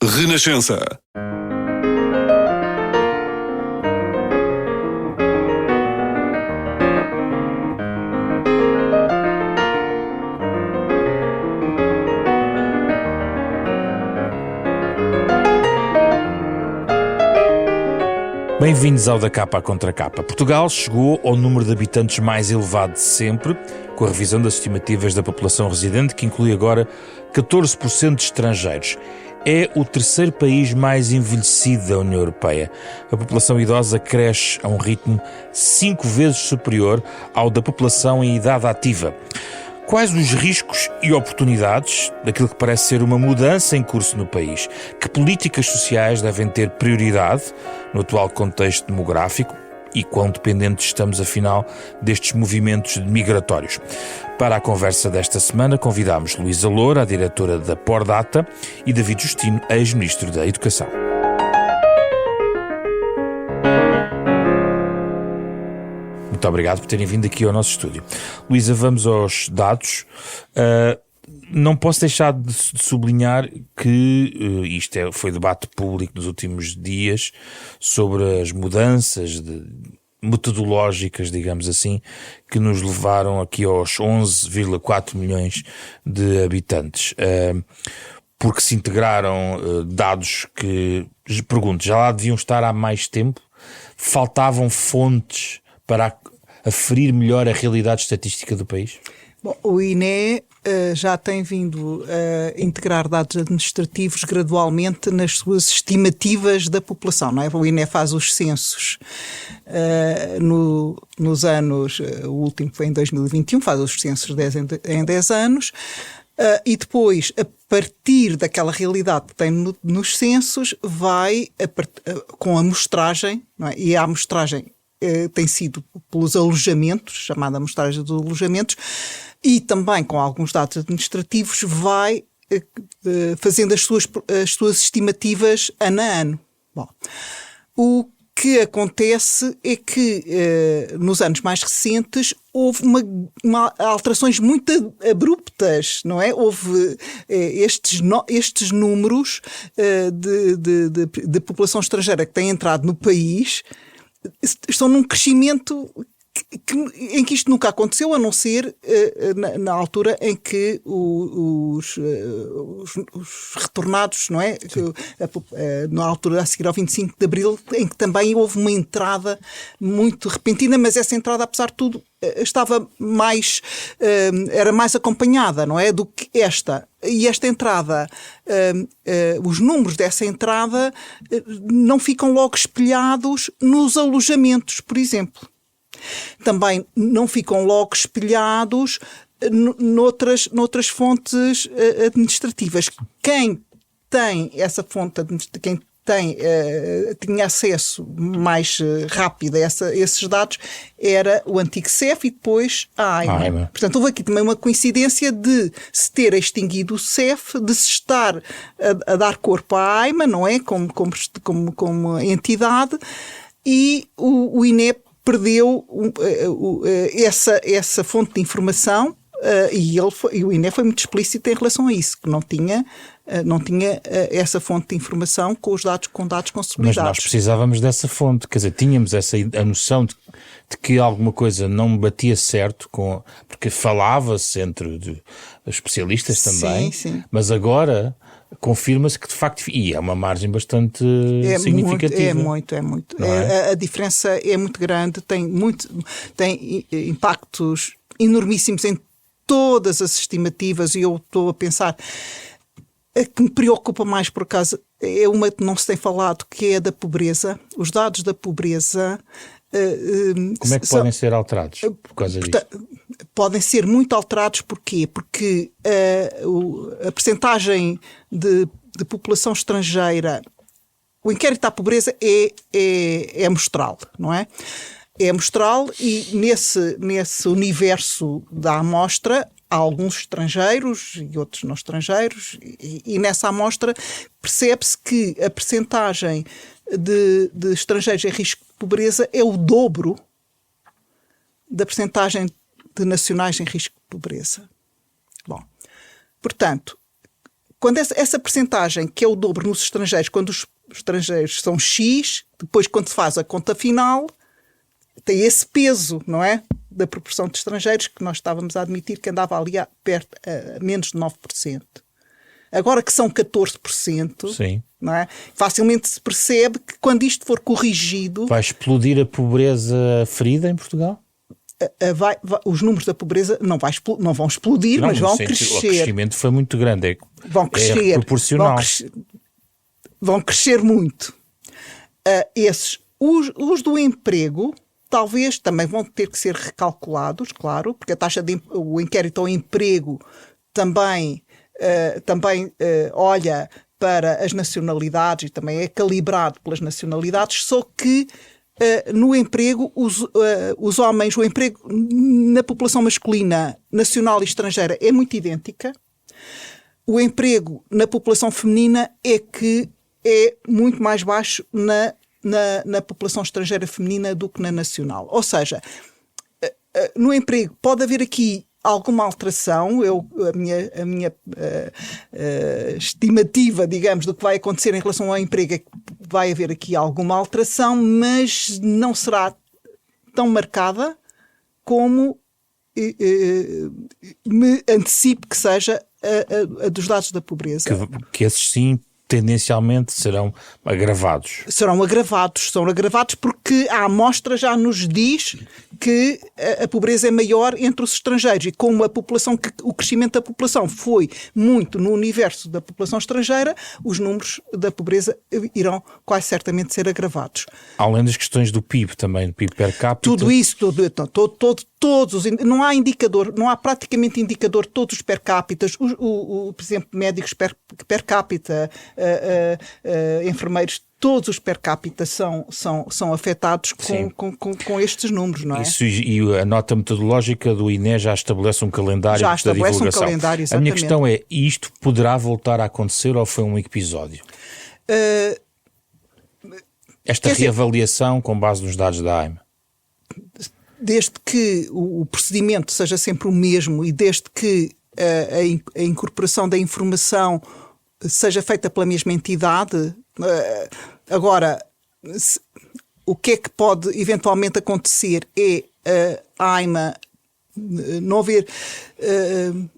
Renascença. Bem-vindos ao Da Capa à Contra Capa. Portugal chegou ao número de habitantes mais elevado de sempre, com a revisão das estimativas da população residente, que inclui agora 14% de estrangeiros. É o terceiro país mais envelhecido da União Europeia. A população idosa cresce a um ritmo 5 vezes superior ao da população em idade ativa. Quais os riscos e oportunidades daquilo que parece ser uma mudança em curso no país? Que políticas sociais devem ter prioridade no atual contexto demográfico? E quão dependentes estamos, afinal, destes movimentos migratórios? Para a conversa desta semana, convidámos Luísa Loura, a diretora da Pordata, e David Justino, ex-ministro da Educação. Muito obrigado por terem vindo aqui ao nosso estúdio. Luísa, vamos aos dados. Não posso deixar de sublinhar que foi debate público nos últimos dias sobre as mudanças metodológicas, digamos assim, que nos levaram aqui aos 11,4 milhões de habitantes. Porque se integraram dados que, pergunto, já lá deviam estar há mais tempo? Faltavam fontes para aferir melhor a realidade estatística do país? Bom, o INE já tem vindo a integrar dados administrativos gradualmente nas suas estimativas da população, não é? O INE faz os censos nos anos, o último foi em 2021, faz os censos em 10 anos, e depois, a partir daquela realidade que tem nos censos, vai com a amostragem, não é? E a amostragem tem sido pelos alojamentos, chamada amostragem dos alojamentos, e também com alguns dados administrativos vai fazendo as suas estimativas ano a ano. Bom, o que acontece é que nos anos mais recentes houve alterações muito abruptas, não é? Houve estes números de população estrangeira que têm entrado no país estão num crescimento em que isto nunca aconteceu, a não ser na altura em que os retornados, não é? Na altura a seguir ao 25 de Abril, em que também houve uma entrada muito repentina, mas essa entrada, apesar de tudo, era mais acompanhada, não é? Do que esta. E esta entrada, os números dessa entrada não ficam logo espelhados nos alojamentos, por exemplo. Também não ficam logo espelhados noutras fontes administrativas. Quem tem essa fonte, quem tinha acesso mais rápido a esses dados era o antigo CEF e depois a AIMA. Portanto, houve aqui também uma coincidência de se ter extinguido o CEF, de se estar a dar corpo à AIMA, não é? Como entidade, e o INE perdeu essa fonte de informação e o INE foi muito explícito em relação a isso, que não tinha essa fonte de informação com dados consolidados. Mas nós precisávamos dessa fonte, quer dizer, tínhamos a noção de que alguma coisa não batia certo, porque falava-se entre especialistas também, sim. Mas agora confirma-se que de facto, e é uma margem bastante significativa. É muito. A diferença é muito grande, tem impactos enormíssimos em todas as estimativas, e eu estou a pensar, a que me preocupa mais por acaso é uma que não se tem falado, que é a da pobreza. Os dados da pobreza... Como é que podem ser alterados por causa disso? Podem ser muito alterados, porquê? Porque a percentagem de população estrangeira, o inquérito à pobreza é amostral, não é? É amostral, e nesse universo da amostra há alguns estrangeiros e outros não estrangeiros, e nessa amostra percebe-se que a percentagem de estrangeiros em risco de pobreza é o dobro da percentagem de nacionais em risco de pobreza. Bom, portanto, quando essa percentagem, que é o dobro nos estrangeiros, quando os estrangeiros são X, depois quando se faz a conta final, tem esse peso, não é? Da proporção de estrangeiros que nós estávamos a admitir que andava ali a menos de 9%. Agora que são 14%, sim, não é? Facilmente se percebe que quando isto for corrigido... Vai explodir a pobreza ferida em Portugal? Os números da pobreza não vão explodir, mas vão crescer. O crescimento foi muito grande. Vão crescer. É proporcional. Vão crescer muito. Os do emprego... talvez também vão ter que ser recalculados, claro, porque o inquérito ao emprego também olha para as nacionalidades e também é calibrado pelas nacionalidades, só que no emprego, os homens, o emprego na população masculina, nacional e estrangeira é muito idêntica. O emprego na população feminina é que é muito mais baixo na população estrangeira feminina do que na nacional. Ou seja, no emprego pode haver aqui alguma alteração. A minha estimativa, digamos, do que vai acontecer em relação ao emprego é que vai haver aqui alguma alteração, mas não será tão marcada como me antecipo que seja a dos dados da pobreza. Que esses sim tendencialmente serão agravados. São agravados porque a amostra já nos diz que a pobreza é maior entre os estrangeiros e como o crescimento da população foi muito no universo da população estrangeira, os números da pobreza irão quase certamente ser agravados. Além das questões do PIB também, do PIB per capita. Tudo isso, não há indicador, não há praticamente indicador de todos os per capitas, por exemplo, médicos per capita, enfermeiros, todos os per capita são afetados com estes números, não é? Isso, e a nota metodológica do INE já estabelece um calendário da divulgação. A minha questão é, isto poderá voltar a acontecer ou foi um episódio? Esta reavaliação com base nos dados da AIMA? Desde que o procedimento seja sempre o mesmo e desde que a incorporação da informação seja feita pela mesma entidade. Agora, o que é que pode eventualmente acontecer é a AIMA não haver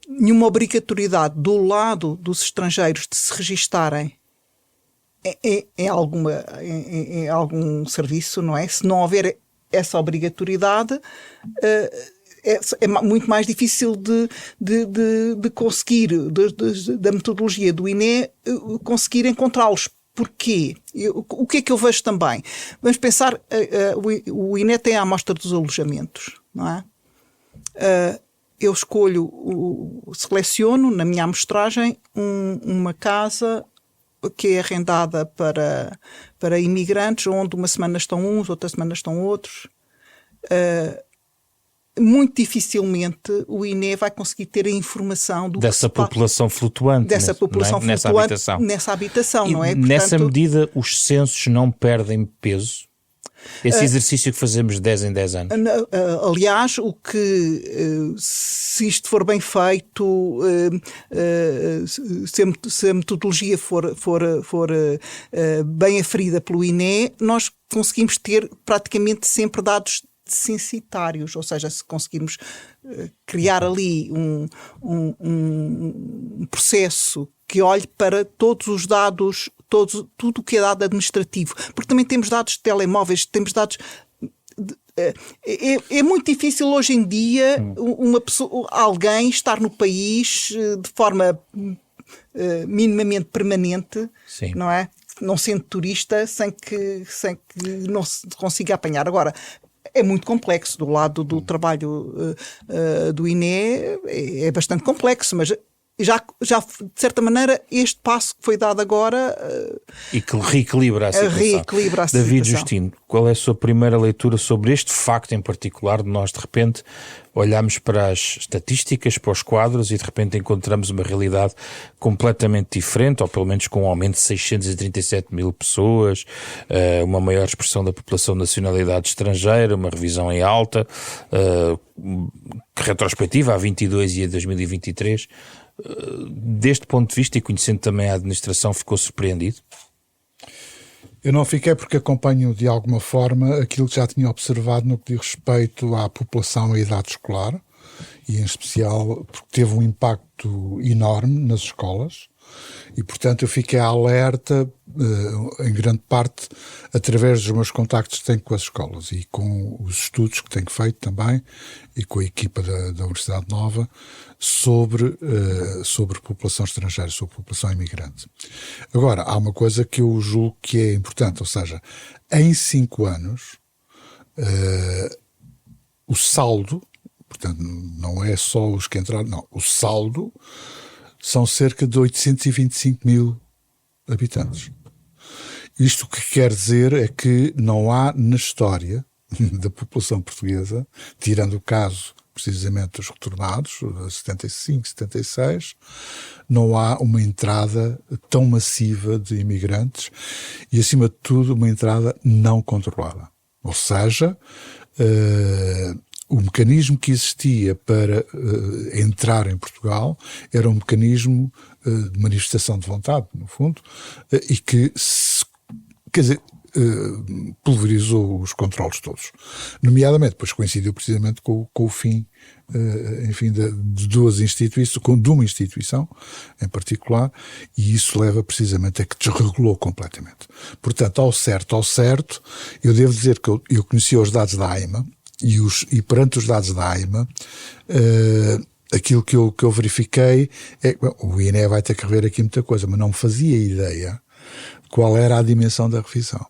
nenhuma obrigatoriedade do lado dos estrangeiros de se registarem em algum serviço, não é? Se não houver essa obrigatoriedade, é muito mais difícil de conseguir, da metodologia do INE, conseguir encontrá-los. Porquê? O que é que eu vejo também? Vamos pensar, o INE tem a amostra dos alojamentos, não é? Eu seleciono na minha amostragem uma casa que é arrendada para imigrantes, onde uma semana estão uns, outra semana estão outros. Muito dificilmente o INE vai conseguir ter a informação dessa população flutuante, nessa habitação, não é? Nessa medida, os censos não perdem peso? Esse exercício que fazemos de 10 em 10 anos. Aliás, se isto for bem feito, se a metodologia for bem aferida pelo INE, nós conseguimos ter praticamente sempre dados censitários, ou seja, se conseguirmos criar ali um processo que olhe para todos os dados, tudo o que é dado administrativo, porque também temos dados de telemóveis, temos dados... É muito difícil hoje em dia alguém estar no país de forma minimamente permanente, sim, não é? Não sendo turista, sem que não se consiga apanhar. Agora, é muito complexo. Do lado do trabalho do INE é bastante complexo, mas já de certa maneira este passo que foi dado agora e que reequilibra a situação. David Justino, qual é a sua primeira leitura sobre este facto em particular de nós de repente olhamos para as estatísticas, para os quadros e de repente encontramos uma realidade completamente diferente, ou pelo menos com um aumento de 637 mil pessoas, uma maior expressão da população de nacionalidade estrangeira, uma revisão em alta, retrospectiva a 22 e a 2023. Deste ponto de vista, e conhecendo também a administração, ficou surpreendido? Eu não fiquei porque acompanho de alguma forma aquilo que já tinha observado no que diz respeito à população e à idade escolar, e em especial porque teve um impacto enorme nas escolas, e portanto eu fiquei alerta, em grande parte, através dos meus contactos que tenho com as escolas e com os estudos que tenho feito também, e com a equipa da Universidade Nova, sobre população estrangeira, sobre população imigrante. Agora, há uma coisa que eu julgo que é importante, ou seja, em 5 anos, o saldo, portanto, não é só os que entraram, não, o saldo são cerca de 825 mil habitantes. Isto o que quer dizer é que não há na história da população portuguesa, tirando o caso precisamente dos retornados, 75, 76, não há uma entrada tão massiva de imigrantes e, acima de tudo, uma entrada não controlada. Ou seja, o mecanismo que existia para entrar em Portugal era um mecanismo de manifestação de vontade, no fundo, e que, quer dizer, pulverizou os controles todos. Nomeadamente, depois coincidiu precisamente com o fim, enfim, de duas instituições, de uma instituição em particular, e isso leva precisamente a que desregulou completamente. Portanto, ao certo, eu devo dizer que eu conhecia os dados da AIMA, e perante os dados da AIMA, aquilo que eu verifiquei é que o INE vai ter que rever aqui muita coisa, mas não me fazia ideia qual era a dimensão da revisão.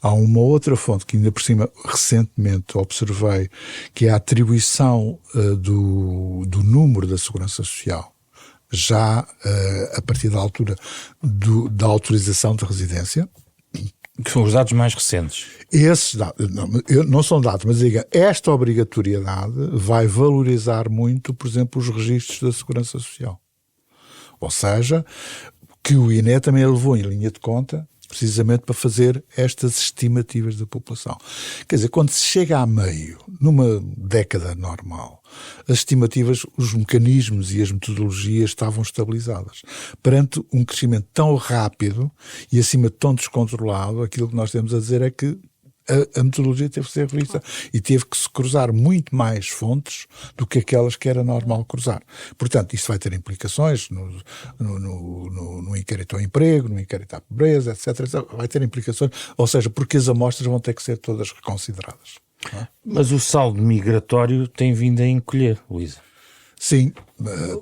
Há uma outra fonte que ainda por cima recentemente observei, que é a atribuição do número da Segurança Social, já a partir da altura da autorização de residência. Que são os dados mais recentes. Esses dados, não são dados, mas diga, esta obrigatoriedade vai valorizar muito, por exemplo, os registros da Segurança Social. Ou seja, que o INE também levou em linha de conta, precisamente para fazer estas estimativas da população. Quer dizer, quando se chega a meio, numa década normal, as estimativas, os mecanismos e as metodologias estavam estabilizadas. Perante um crescimento tão rápido e acima de tão descontrolado, aquilo que nós temos a dizer é que a metodologia teve que ser revista e teve que se cruzar muito mais fontes do que aquelas que era normal cruzar. Portanto, isto vai ter implicações no inquérito ao emprego, no inquérito à pobreza, etc. Vai ter implicações, ou seja, porque as amostras vão ter que ser todas reconsideradas. Não é? Mas o saldo migratório tem vindo a encolher, Luísa. Sim,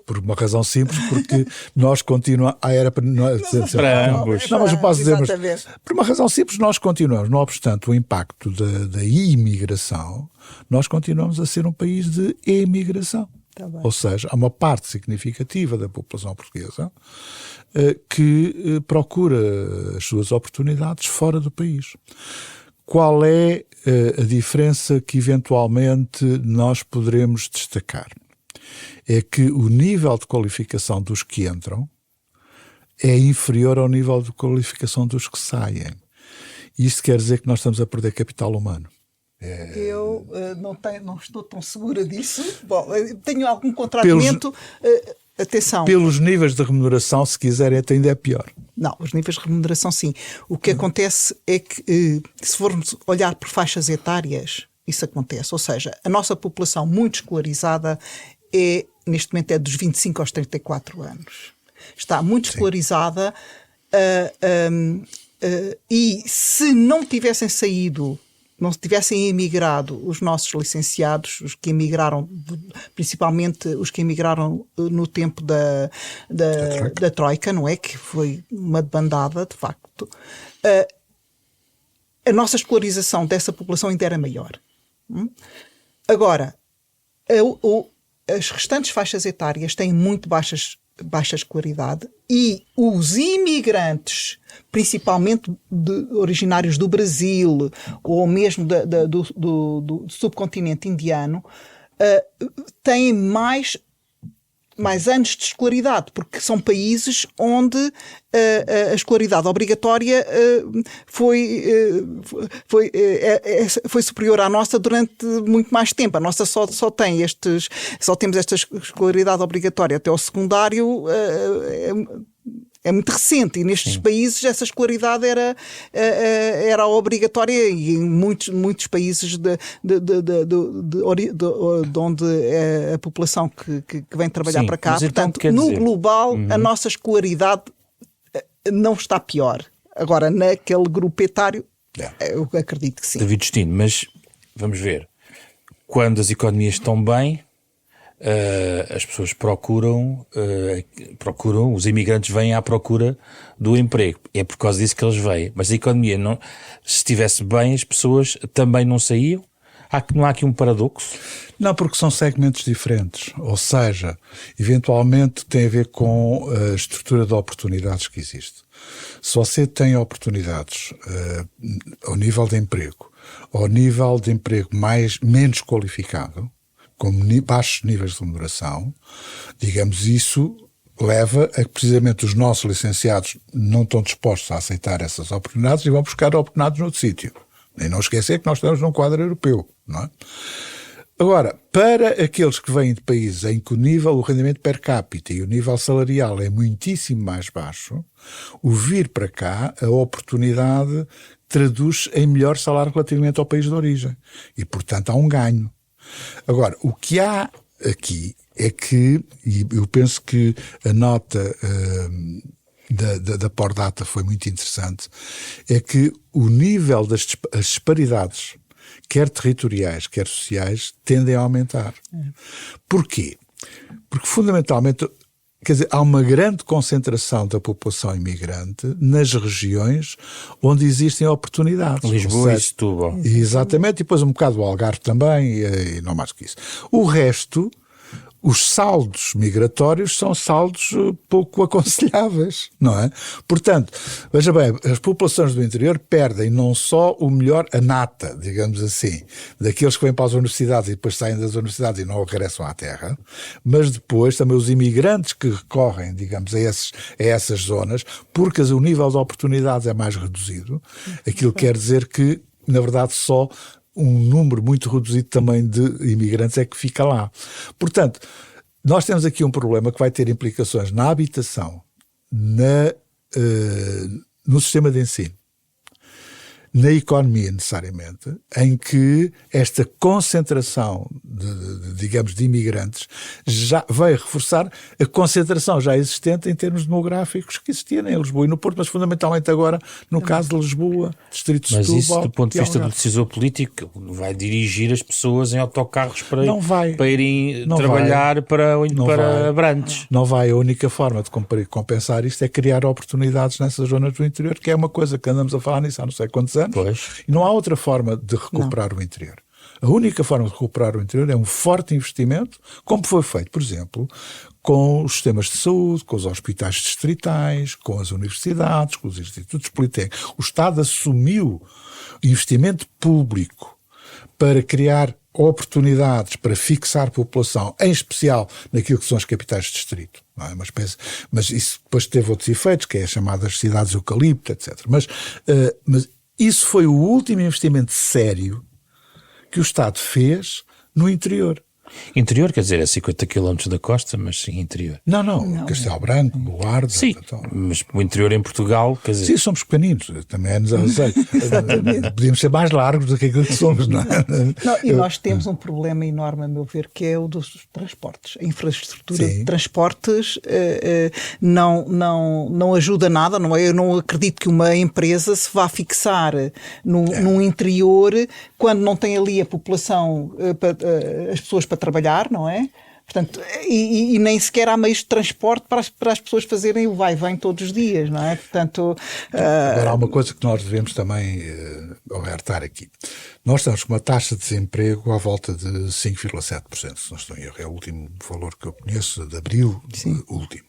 por uma razão simples, porque nós continuamos. Era para ambos. Não, mas eu posso dizer, mas, por uma razão simples, nós continuamos, não obstante o impacto da imigração, nós continuamos a ser um país de emigração. Tá bem. Ou seja, há uma parte significativa da população portuguesa que procura as suas oportunidades fora do país. Qual é a diferença que eventualmente nós poderemos destacar? É que o nível de qualificação dos que entram é inferior ao nível de qualificação dos que saem. Isto quer dizer que nós estamos a perder capital humano. Eu não estou tão segura disso. Bom, tenho algum contrariamento. Atenção. Pelos níveis de remuneração, se quiserem, até ainda é pior. Não, os níveis de remuneração, sim. O que acontece é que, se formos olhar por faixas etárias, isso acontece. Ou seja, a nossa população muito escolarizada neste momento é dos 25 aos 34 anos. Está muito escolarizada e se não tivessem saído, não tivessem emigrado os nossos licenciados, os que emigraram, principalmente os que emigraram no tempo da Troika, não é? Que foi uma debandada, de facto. A nossa escolarização dessa população ainda era maior. Agora, as restantes faixas etárias têm muito baixa escolaridade e os imigrantes, principalmente originários do Brasil ou mesmo do subcontinente indiano, têm mais mais anos de escolaridade, porque são países onde a escolaridade obrigatória foi superior à nossa durante muito mais tempo. A nossa só temos esta escolaridade obrigatória até ao secundário. É muito recente, e nestes países essa escolaridade era obrigatória, e em muitos países de onde é a população que vem trabalhar para cá. Portanto, no global, a nossa escolaridade não está pior. Agora, naquele grupo etário, eu acredito que sim. David Justino, mas vamos ver. Quando as economias estão bem, as pessoas procuram, os imigrantes vêm à procura do emprego. É por causa disso que eles vêm. Mas a economia, se estivesse bem, as pessoas também não saíam? Não há aqui um paradoxo? Não, porque são segmentos diferentes. Ou seja, eventualmente tem a ver com a estrutura de oportunidades que existe. Se você tem oportunidades ao nível de emprego, ao nível de emprego menos qualificado, com baixos níveis de remuneração, digamos, isso leva a que precisamente os nossos licenciados não estão dispostos a aceitar essas oportunidades e vão buscar oportunidades noutro sítio. E não esquecer que nós estamos num quadro europeu, não é? Agora, para aqueles que vêm de países em que o rendimento per capita e o nível salarial é muitíssimo mais baixo, o vir para cá, a oportunidade traduz em melhor salário relativamente ao país de origem. E, portanto, há um ganho. Agora, o que há aqui é que, e eu penso que a nota da Pordata foi muito interessante, é que o nível das disparidades, quer territoriais, quer sociais, tendem a aumentar. Porquê? Porque, fundamentalmente, quer dizer, há uma grande concentração da população imigrante nas regiões onde existem oportunidades. Lisboa e Setúbal. Exatamente, e depois um bocado o Algarve também, e não mais que isso. O resto, os saldos migratórios são saldos pouco aconselháveis, não é? Portanto, veja bem, as populações do interior perdem não só o melhor, a nata, digamos assim, daqueles que vêm para as universidades e depois saem das universidades e não regressam à terra, mas depois também os imigrantes que recorrem, digamos, a essas zonas, porque o nível de oportunidades é mais reduzido. Aquilo quer dizer que, na verdade, só um número muito reduzido também de imigrantes é que fica lá. Portanto, nós temos aqui um problema que vai ter implicações na habitação, no sistema de ensino, na economia necessariamente, em que esta concentração digamos, de imigrantes já vai reforçar a concentração já existente em termos demográficos que existia em Lisboa e no Porto, mas fundamentalmente agora no caso de Lisboa, Distrito de Setúbal. Mas isso, do ponto de vista do decisor político, vai dirigir as pessoas em autocarros para irem trabalhar para Abrantes. Não vai. A única forma de compensar isto é criar oportunidades nessas zonas do interior, que é uma coisa que andamos a falar nisso há não sei quantos anos. Pois. E não há outra forma de recuperar o interior. A única forma de recuperar o interior é um forte investimento, como foi feito, por exemplo, com os sistemas de saúde, com os hospitais distritais, com as universidades, com os institutos politécnicos. O Estado assumiu investimento público para criar oportunidades, para fixar população, em especial naquilo que são as capitais de distrito. Não é? Mas isso depois teve outros efeitos, que é as chamadas cidades eucalipto, etc. Mas isso foi o último investimento sério que o Estado fez no interior. Interior, quer dizer, é 50 km da costa, mas sim interior. Não. Castelo Branco, Luarda. Sim, mas o interior em Portugal, quer dizer... Sim, somos pequeninos, também é-nos a podíamos ser mais largos do que aquilo que somos, não é? E nós temos um problema enorme, a meu ver, que é o dos transportes. A infraestrutura de transportes não ajuda nada, não é? Eu não acredito que uma empresa se vá fixar num interior quando não tem ali a população, as pessoas para trabalhar, não é? Portanto, e nem sequer há meios de transporte para as pessoas fazerem o vai e vem todos os dias, não é? Portanto... Agora, há uma coisa que nós devemos também alertar aqui. Nós estamos com uma taxa de desemprego à volta de 5,7%, se não estou em erro. É o último valor que eu conheço, de abril, último.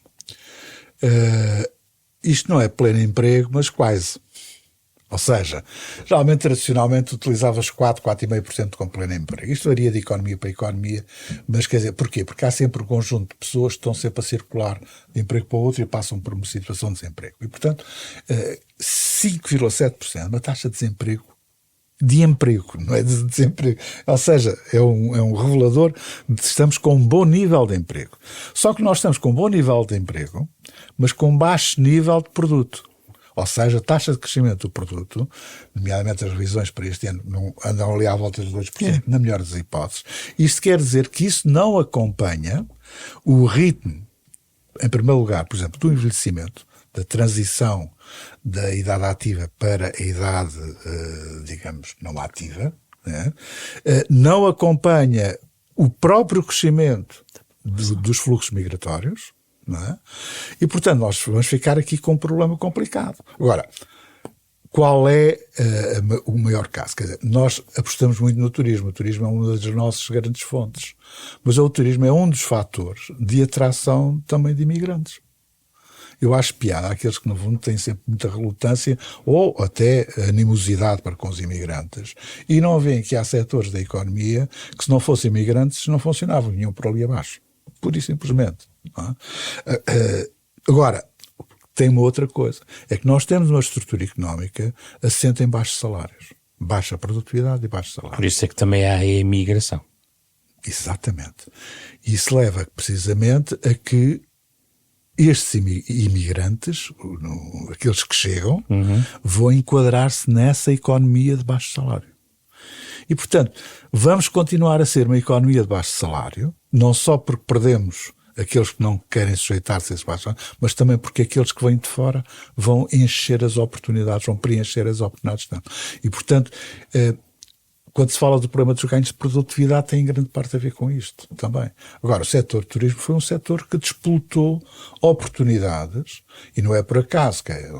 Isto não é pleno emprego, mas quase. Ou seja, geralmente, tradicionalmente, utilizava-se 4,5% como pleno emprego. Isto varia de economia para economia, mas quer dizer, porquê? Porque há sempre um conjunto de pessoas que estão sempre a circular de emprego para o outro e passam por uma situação de desemprego. E, portanto, 5,7%, uma taxa de desemprego, não é de desemprego. Ou seja, é um revelador de que estamos com um bom nível de emprego. Só que nós estamos com um bom nível de emprego, mas com baixo nível de produto. Ou seja, a taxa de crescimento do produto, nomeadamente as revisões para este ano, não andam ali à volta dos 2%, na melhor das hipóteses. Isto quer dizer que isso não acompanha o ritmo, em primeiro lugar, por exemplo, do envelhecimento, da transição da idade ativa para a idade, digamos, não ativa, né? Não acompanha o próprio crescimento dos fluxos migratórios, não é? E, portanto, nós vamos ficar aqui com um problema complicado. Agora, qual é o maior caso? Quer dizer, nós apostamos muito no turismo. O turismo é uma das nossas grandes fontes. Mas o turismo é um dos fatores de atração também de imigrantes. Eu acho piada àqueles que, no fundo, têm sempre muita relutância ou até animosidade para com os imigrantes. E não veem que há setores da economia que, se não fossem imigrantes, não funcionavam, vinham por ali abaixo. Pura e simplesmente. Não é? Agora, tem uma outra coisa. É que nós temos uma estrutura económica assente em baixos salários. Baixa produtividade e baixos salários. Por isso é que também há a imigração. Exatamente. Isso leva precisamente a que estes imigrantes, aqueles que chegam, vão enquadrar-se nessa economia de baixo salário. E, portanto, vamos continuar a ser uma economia de baixo salário, não só porque perdemos aqueles que não querem sujeitar-se a esse baixo salário, mas também porque aqueles que vêm de fora vão encher as oportunidades, vão preencher as oportunidades. E, portanto, quando se fala do problema dos ganhos de produtividade, tem em grande parte a ver com isto também. Agora, o setor de turismo foi um setor que despoltou oportunidades, e não é por acaso que é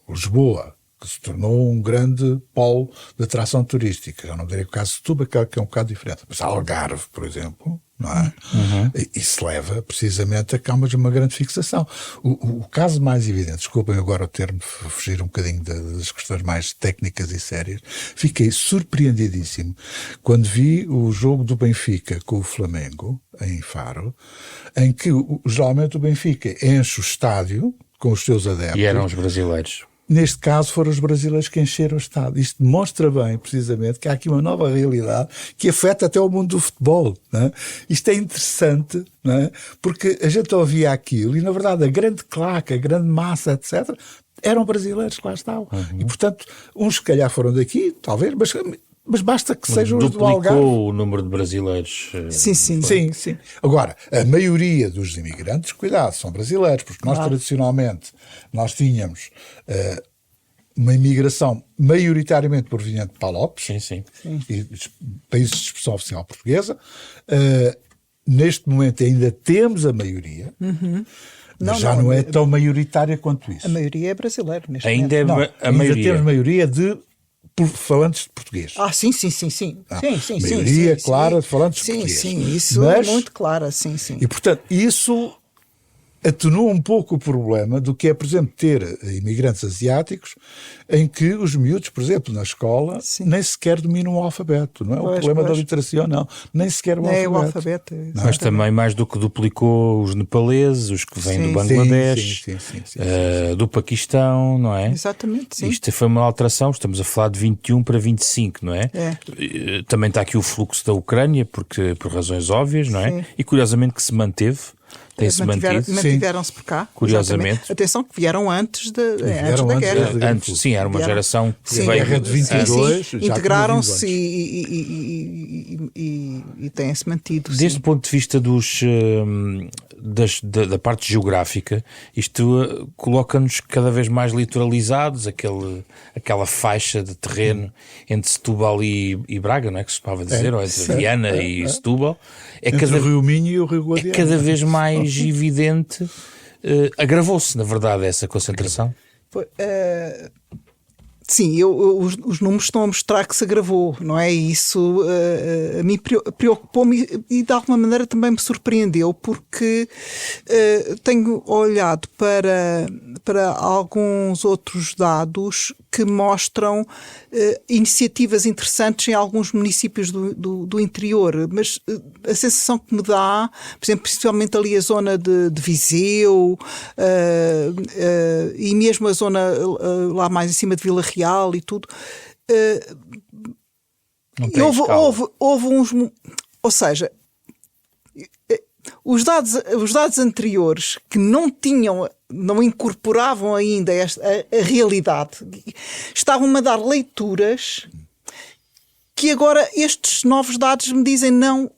Lisboa, que se tornou um grande polo de atração turística. Eu não direi o caso de Setúbal, que é um bocado diferente. Mas Algarve, por exemplo, não é? Isso leva precisamente a que há uma grande fixação. O caso mais evidente, desculpem agora o termo, fugir um bocadinho das questões mais técnicas e sérias, fiquei surpreendidíssimo quando vi o jogo do Benfica com o Flamengo, em Faro, em que geralmente o Benfica enche o estádio com os seus adeptos. E eram os brasileiros. Neste caso foram os brasileiros que encheram o estádio. Isto demonstra bem, precisamente, que há aqui uma nova realidade que afeta até o mundo do futebol. Não é? Isto é interessante, não é? Porque a gente ouvia aquilo e, na verdade, a grande claque, a grande massa, etc., eram brasileiros que lá estavam. E, portanto, uns se calhar foram daqui, talvez, mas basta que sejam os do Algarve. Duplicou o número de brasileiros. Sim. Agora, a maioria dos imigrantes, cuidado, são brasileiros, porque nós tradicionalmente nós tínhamos uma imigração maioritariamente proveniente de Palopes, e países de expressão oficial portuguesa. Neste momento ainda temos a maioria, mas já não é tão maioritária quanto isso. A maioria é brasileira neste Ainda momento. é a maioria. Ainda temos maioria de falantes de português. Sim. Maioria clara de falantes de português. Sim, isso é muito clara, sim. E, portanto, isso atenua um pouco o problema do que é, por exemplo, ter imigrantes asiáticos em que os miúdos, por exemplo, na escola, nem sequer dominam o alfabeto. Não é o problema da literacia, não. Nem sequer o alfabeto. Mas também mais do que duplicou os nepaleses, os que vêm do Bangladesh, do Paquistão, não é? Exatamente, sim. Isto foi uma alteração, estamos a falar de 21 para 25, não é? Também está aqui o fluxo da Ucrânia, porque, por razões óbvias, não é? E curiosamente que se manteve. Mantiveram-se por cá. Curiosamente. Exatamente. Atenção que vieram antes da guerra. Sim, era uma geração que veio guerra de 22. Integraram-se e têm-se mantido. Desde o ponto de vista da parte geográfica, isto coloca-nos cada vez mais litoralizados, aquela faixa de terreno entre Setúbal e Braga, não é que se costuma dizer, ou entre Viana e Setúbal. Entre o Rio Minho e o Rio Guadiana. É cada vez mais evidente, agravou-se, na verdade, essa concentração. Sim, os números estão a mostrar que se agravou, não é? E isso a mim preocupou-me e de alguma maneira também me surpreendeu, porque tenho olhado para alguns outros dados que mostram iniciativas interessantes em alguns municípios do interior, mas a sensação que me dá, por exemplo, principalmente ali a zona de Viseu e mesmo a zona lá mais em cima de Vila Real e tudo, houve uns... Ou seja, os dados anteriores que não incorporavam ainda a realidade, estavam-me a dar leituras que agora estes novos dados me dizem não,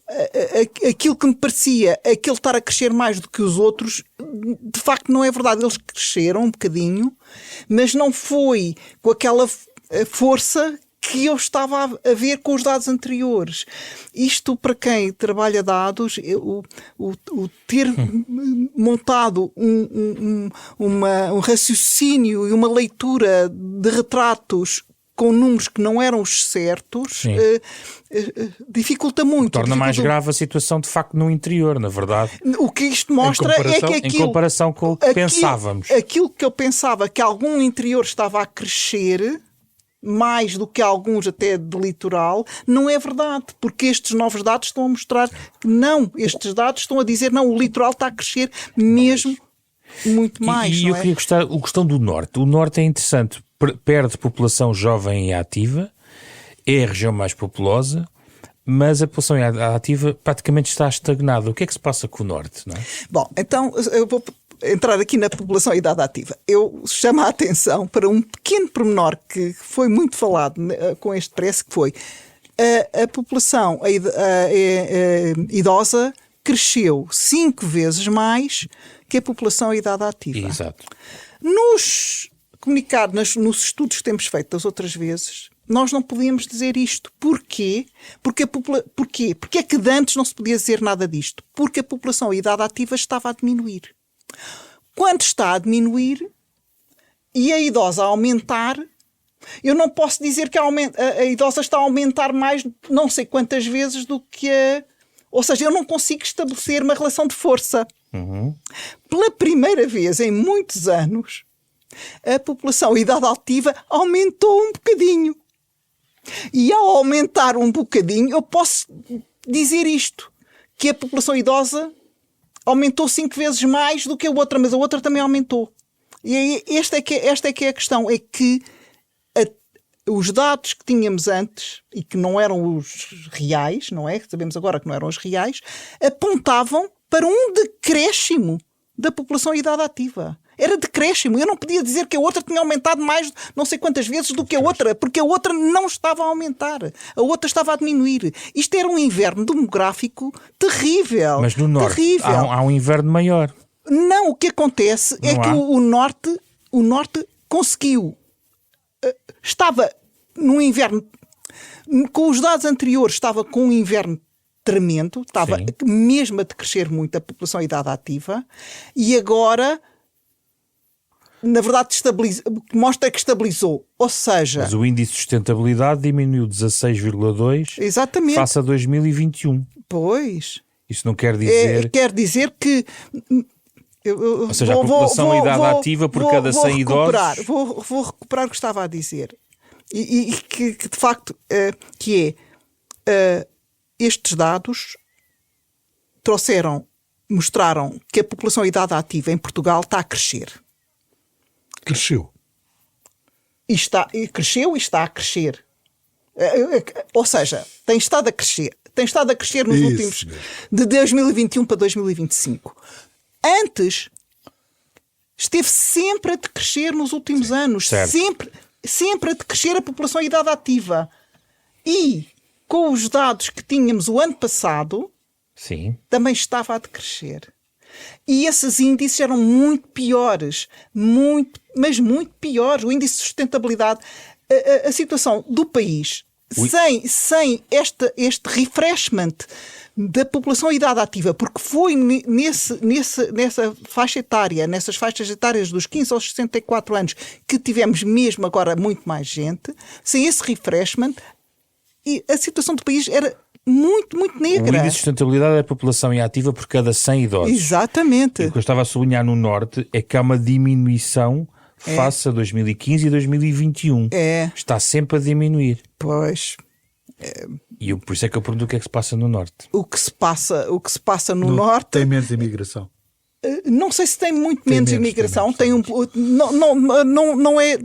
aquilo que me parecia, aquele estar a crescer mais do que os outros, de facto não é verdade. Eles cresceram um bocadinho, mas não foi com aquela força que eu estava a ver com os dados anteriores. Isto, para quem trabalha dados, o ter montado um raciocínio e uma leitura de retratos com números que não eram os certos, dificulta muito. Torna mais grave a situação, de facto, no interior, na verdade. O que isto mostra é que em comparação com o que pensávamos. Aquilo que eu pensava que algum interior estava a crescer, mais do que alguns até de litoral, não é verdade, porque estes novos dados estão a mostrar que não. Estes dados estão a dizer, não, o litoral está a crescer mesmo muito mais. E eu queria gostar, a questão do Norte. O Norte é interessante. Perde população jovem e ativa, é a região mais populosa, mas a população ativa praticamente está estagnada. O que é que se passa com o Norte? Não é? Bom, então eu vou entrar aqui na população e idade ativa. Eu chamo a atenção para um pequeno pormenor que foi muito falado com este preço, que foi a população idosa cresceu 5 vezes mais que a população e idade ativa. Exato. Nos estudos que temos feito das outras vezes, nós não podíamos dizer isto. Porquê? Porque é que de antes não se podia dizer nada disto? Porque a população e idade ativa estava a diminuir. Quando está a diminuir e a idosa a aumentar, eu não posso dizer que a idosa está a aumentar mais não sei quantas vezes do que a... Ou seja, eu não consigo estabelecer uma relação de força. Uhum. Pela primeira vez em muitos anos, a população e idade ativa aumentou um bocadinho. E ao aumentar um bocadinho, eu posso dizer isto, que a população idosa aumentou 5 vezes mais do que a outra, mas a outra também aumentou. E esta é que é a questão, é que os dados que tínhamos antes, e que não eram os reais, não é? Sabemos agora que não eram os reais, apontavam para um decréscimo da população e idade ativa. Era decréscimo. Eu não podia dizer que a outra tinha aumentado mais não sei quantas vezes do que a outra, porque a outra não estava a aumentar. A outra estava a diminuir. Isto era um inverno demográfico terrível. Mas no Norte há um inverno maior. Não, o que acontece é que o Norte conseguiu... Estava num inverno... Com os dados anteriores, estava com um inverno tremendo. Estava mesmo a decrescer muito a população e idade ativa. E agora... Na verdade, mostra que estabilizou. Ou seja... Mas o índice de sustentabilidade diminuiu 16,2 exatamente. Face a 2021. Pois. Isso não quer dizer... Quer dizer que... Ou seja, a população e idade ativa por cada 100 idosos... Vou recuperar o que estava a dizer. E que de facto, estes dados mostraram que a população e idade ativa em Portugal está a crescer. Cresceu. Cresceu e está a crescer. Ou seja, tem estado a crescer. Tem estado a crescer nos últimos... De 2021 para 2025. Antes, esteve sempre a decrescer nos últimos anos. Certo. Sempre a decrescer a população e idade ativa. E, com os dados que tínhamos o ano passado, também estava a decrescer. E esses índices eram muito piores, mas muito piores. O índice de sustentabilidade, a situação do país sem este refreshment da população em idade ativa, porque foi nessa faixa etária, nessas faixas etárias dos 15 aos 64 anos, que tivemos mesmo agora muito mais gente, sem esse refreshment, e a situação do país era muito, muito O negra. índice de sustentabilidade é a população inativa por cada 100 idosos. Exatamente. E o que eu estava a sublinhar no Norte é que há uma diminuição face a 2015 e 2021. Está sempre a diminuir. Pois. E por isso é que eu pergunto o que é que se passa no Norte. O que se passa no Norte... Tem menos imigração. Não sei se tem muito Tem menos menos, imigração, tem menos.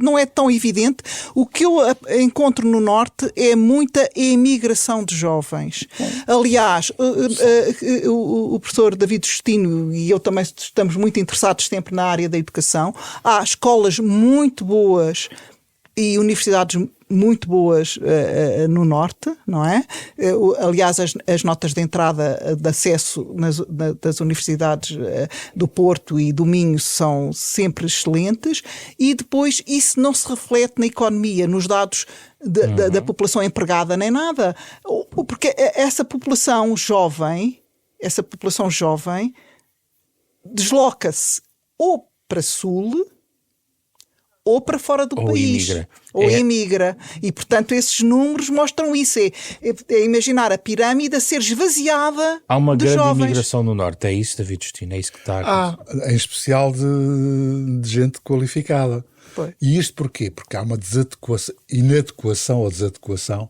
não é tão evidente. O que eu encontro no Norte é muita imigração de jovens. Aliás, o professor David Justino e eu também estamos muito interessados sempre na área da educação. Há escolas muito boas e universidades muito boas no Norte, não é? Aliás, as notas de entrada de acesso das universidades do Porto e do Minho são sempre excelentes, e depois isso não se reflete na economia, nos dados da população empregada, nem nada. Porque essa população jovem desloca-se ou para Sul ou para fora do país. Emigra. E, portanto, esses números mostram isso. É imaginar a pirâmide a ser esvaziada. Há uma de grande jovens. imigração no Norte. É isso, David Justino? É isso que está a acontecer? Em especial de gente qualificada. Pois. E isto porquê? Porque há uma inadequação ou desadequação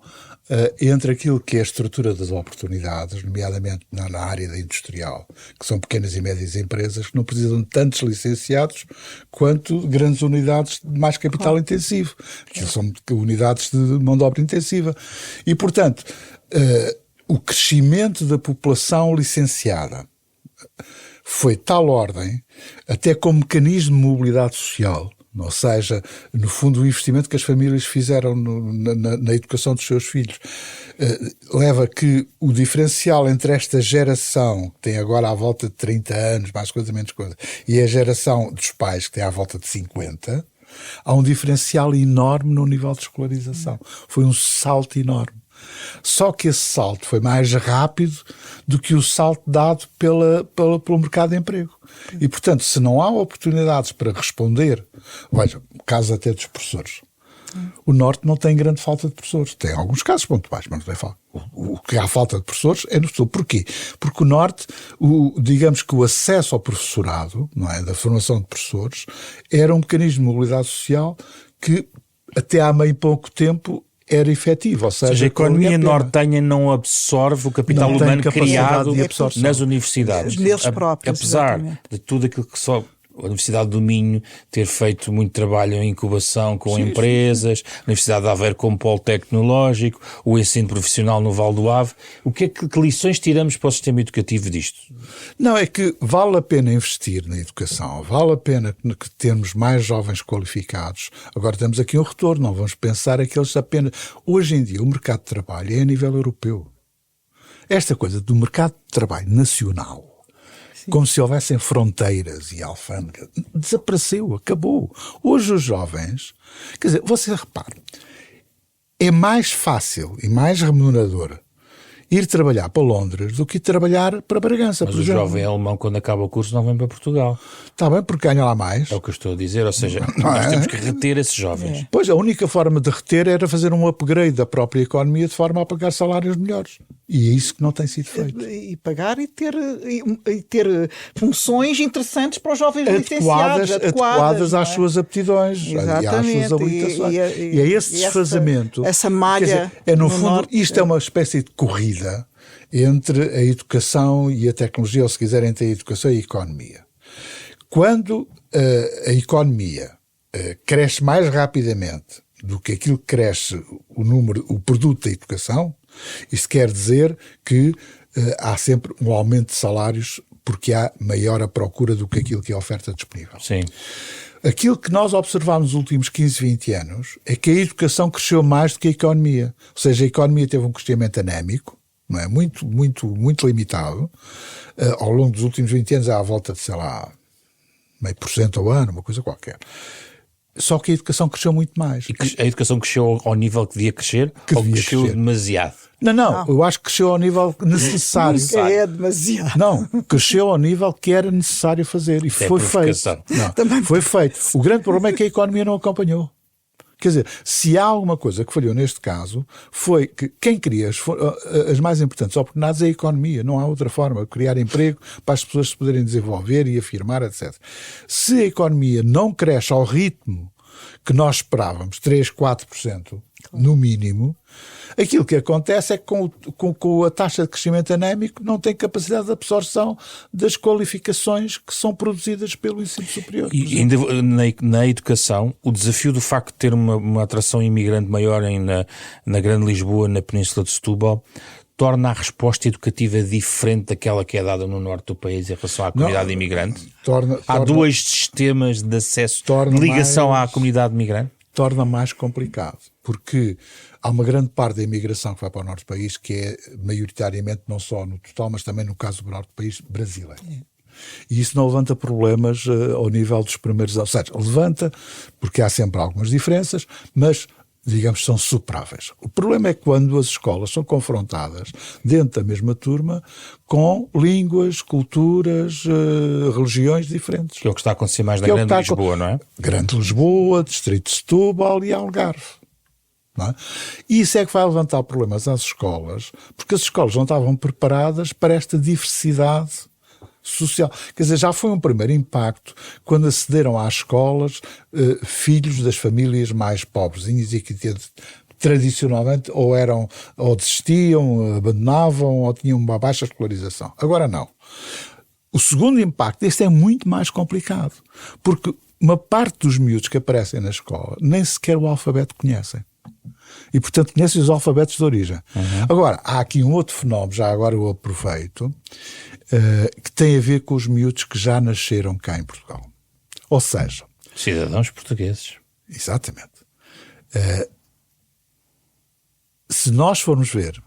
entre aquilo que é a estrutura das oportunidades, nomeadamente na área da industrial, que são pequenas e médias empresas que não precisam de tantos licenciados quanto grandes unidades de mais capital intensivo, que são unidades de mão de obra intensiva. E, portanto, o crescimento da população licenciada foi de tal ordem, até como mecanismo de mobilidade social, ou seja, no fundo o investimento que as famílias fizeram na educação dos seus filhos, leva que o diferencial entre esta geração, que tem agora à volta de 30 anos, mais coisa, menos coisa, e a geração dos pais, que tem à volta de 50, há um diferencial enorme no nível de escolarização. Foi um salto enorme. Só que esse salto foi mais rápido do que o salto dado pelo mercado de emprego. E, portanto, se não há oportunidades para responder, veja, caso até dos professores, o Norte não tem grande falta de professores. Tem alguns casos pontuais, mas não tem falta. O que há falta de professores é no Sul. Porquê? Porque o Norte, digamos que o acesso ao professorado, não é, da formação de professores, era um mecanismo de mobilidade social que até há meio pouco tempo era efetivo, ou seja, a economia nortenha não absorve o capital humano criado nas universidades. Neles próprios, apesar exatamente. de tudo aquilo que só a Universidade do Minho ter feito muito trabalho em incubação com empresas, a Universidade de Aveiro como polo tecnológico, o ensino profissional no Val do Ave. Que lições tiramos para o sistema educativo disto? Não, é que vale a pena investir na educação, vale a pena que termos mais jovens qualificados. Agora temos aqui um retorno, não vamos pensar aqueles apenas... Hoje em dia o mercado de trabalho é a nível europeu. Esta coisa do mercado de trabalho nacional, como se houvessem fronteiras e alfândegas, desapareceu, acabou. Hoje os jovens, quer dizer, você repara, é mais fácil e mais remunerador ir trabalhar para Londres do que ir trabalhar para Bragança, Mas por o exemplo. jovem alemão, quando acaba o curso, não vem para Portugal. Está bem, porque ganha lá mais. É o que eu estou a dizer, ou seja, nós temos que reter esses jovens. Pois, a única forma de reter era fazer um upgrade da própria economia de forma a pagar salários melhores. E é isso que não tem sido feito. E pagar e ter funções interessantes para os jovens licenciados. Adequadas às não é? suas aptidões e às suas habilitações. E é esse desfazamento. Essa malha. Quer dizer, no fundo, Norte, isto é uma espécie de corrida entre a educação e a tecnologia, ou se quiserem, entre a educação e a economia. Quando a economia cresce mais rapidamente do que aquilo que cresce o produto da educação, isso quer dizer que há sempre um aumento de salários porque há maior a procura do que aquilo que é a oferta disponível. Sim. Aquilo que nós observamos nos últimos 15, 20 anos é que a educação cresceu mais do que a economia. Ou seja, a economia teve um crescimento anémico, não é? Muito, muito, muito limitado. Ao longo dos últimos 20 anos, à volta de, sei lá, 0,5% ao ano, uma coisa qualquer. Só que a educação cresceu muito mais. E a educação cresceu ao nível que devia crescer ou devia cresceu crescer. demasiado? Não, eu acho que cresceu ao nível necessário. Nunca é demasiado. Não, cresceu ao nível que era necessário fazer. E foi feito. Não, foi feito. O grande problema é que a economia não acompanhou. Quer dizer, se há alguma coisa que falhou neste caso, foi que quem cria as mais importantes oportunidades é a economia, não há outra forma, criar emprego para as pessoas se poderem desenvolver e afirmar, etc. Se a economia não cresce ao ritmo que nós esperávamos, 3, 4%, no mínimo, aquilo que acontece é que com a taxa de crescimento anémico não tem capacidade de absorção das qualificações que são produzidas pelo ensino superior. E ainda na educação, o desafio do facto de ter uma atração imigrante maior na Grande Lisboa, na Península de Setúbal, torna a resposta educativa diferente daquela que é dada no norte do país em relação à comunidade imigrante? Há dois sistemas de acesso, de ligação à comunidade migrante? Torna mais complicado, porque há uma grande parte da imigração que vai para o norte do país que é maioritariamente, não só no total, mas também no caso do norte do país, brasileiro. E isso não levanta problemas ao nível dos primeiros anos. Ou seja, levanta, porque há sempre algumas diferenças, mas, digamos, são superáveis. O problema é quando as escolas são confrontadas, dentro da mesma turma, com línguas, culturas, religiões diferentes. Que é o que está a acontecer mais na Grande Lisboa, não é? Grande Lisboa, Distrito de Setúbal e Algarve. Não é? E isso é que vai levantar problemas às escolas, porque as escolas não estavam preparadas para esta diversidade social. Quer dizer, já foi um primeiro impacto quando acederam às escolas filhos das famílias mais pobrezinhas e que tradicionalmente ou desistiam, abandonavam ou tinham uma baixa escolarização. Agora não. O segundo impacto, este é muito mais complicado, porque uma parte dos miúdos que aparecem na escola nem sequer o alfabeto conhecem. E, portanto, conhecem os alfabetos de origem. Agora, há aqui um outro fenómeno, já agora eu aproveito, que tem a ver com os miúdos que já nasceram cá em Portugal. Ou seja... cidadãos portugueses. Exatamente. Se nós formos ver,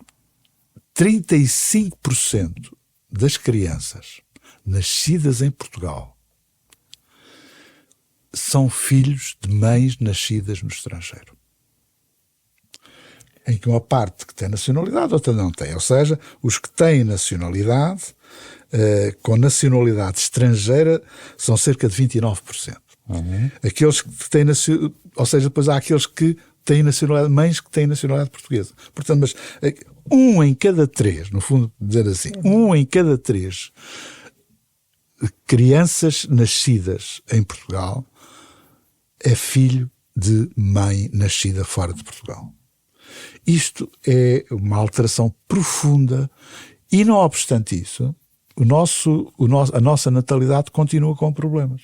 35% das crianças nascidas em Portugal são filhos de mães nascidas no estrangeiro. Em que uma parte que tem nacionalidade, outra não tem. Ou seja, os que têm nacionalidade, com nacionalidade estrangeira, são cerca de 29%. Aqueles que têm ou seja, depois há aqueles que têm nacionalidade, mães que têm nacionalidade portuguesa. Portanto, mas 1 em cada 3, no fundo, dizer assim, 1 em cada 3 crianças nascidas em Portugal é filho de mãe nascida fora de Portugal. Isto é uma alteração profunda e, não obstante isso, a nossa natalidade continua com problemas.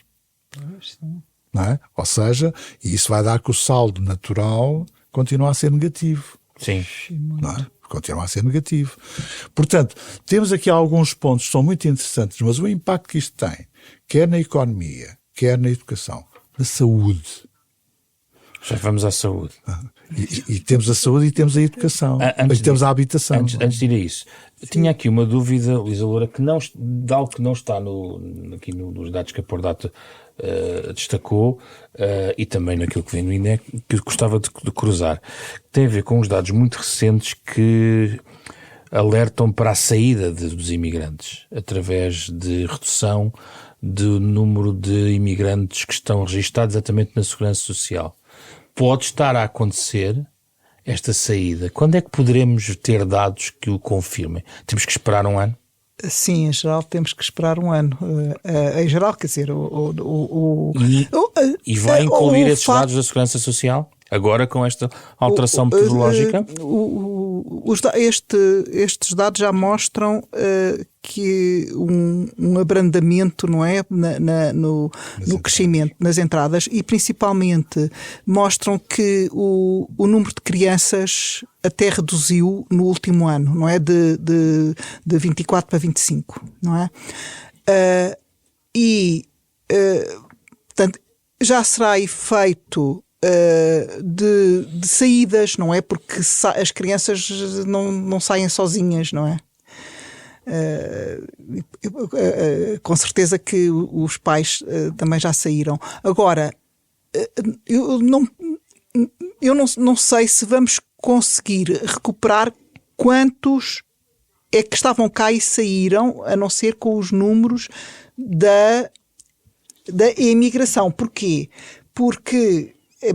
Não é? Ou seja, isso vai dar que o saldo natural continua a ser negativo. Sim. Não é? Continua a ser negativo. Portanto, temos aqui alguns pontos que são muito interessantes, mas o impacto que isto tem, quer na economia, quer na educação, na saúde. Já vamos à saúde. E temos a saúde e temos a educação. E temos a habitação. Antes de ir a isso, tinha aqui uma dúvida, Luísa Loura, de algo que não está aqui nos dados que a Pordata destacou e também naquilo que vem no INEC, que eu gostava de cruzar. Tem a ver com os dados muito recentes que alertam para a saída dos imigrantes através de redução do número de imigrantes que estão registados exatamente na Segurança Social. Pode estar a acontecer esta saída? Quando é que poderemos ter dados que o confirmem? Temos que esperar um ano? Sim, em geral temos que esperar um ano. Em geral, quer dizer... E vai incluir esses dados da Segurança Social? Agora com esta alteração metodológica? Estes dados já mostram que um abrandamento, não é, no crescimento, nas entradas, e principalmente mostram que o número de crianças até reduziu no último ano, não é, de 24 para 25, não é? Portanto, já será efeito de saídas, não é? Porque as crianças não saem sozinhas, não é? Com certeza que os pais também já saíram. Agora, eu não sei se vamos conseguir recuperar quantos é que estavam cá e saíram, a não ser com os números da imigração. Porquê?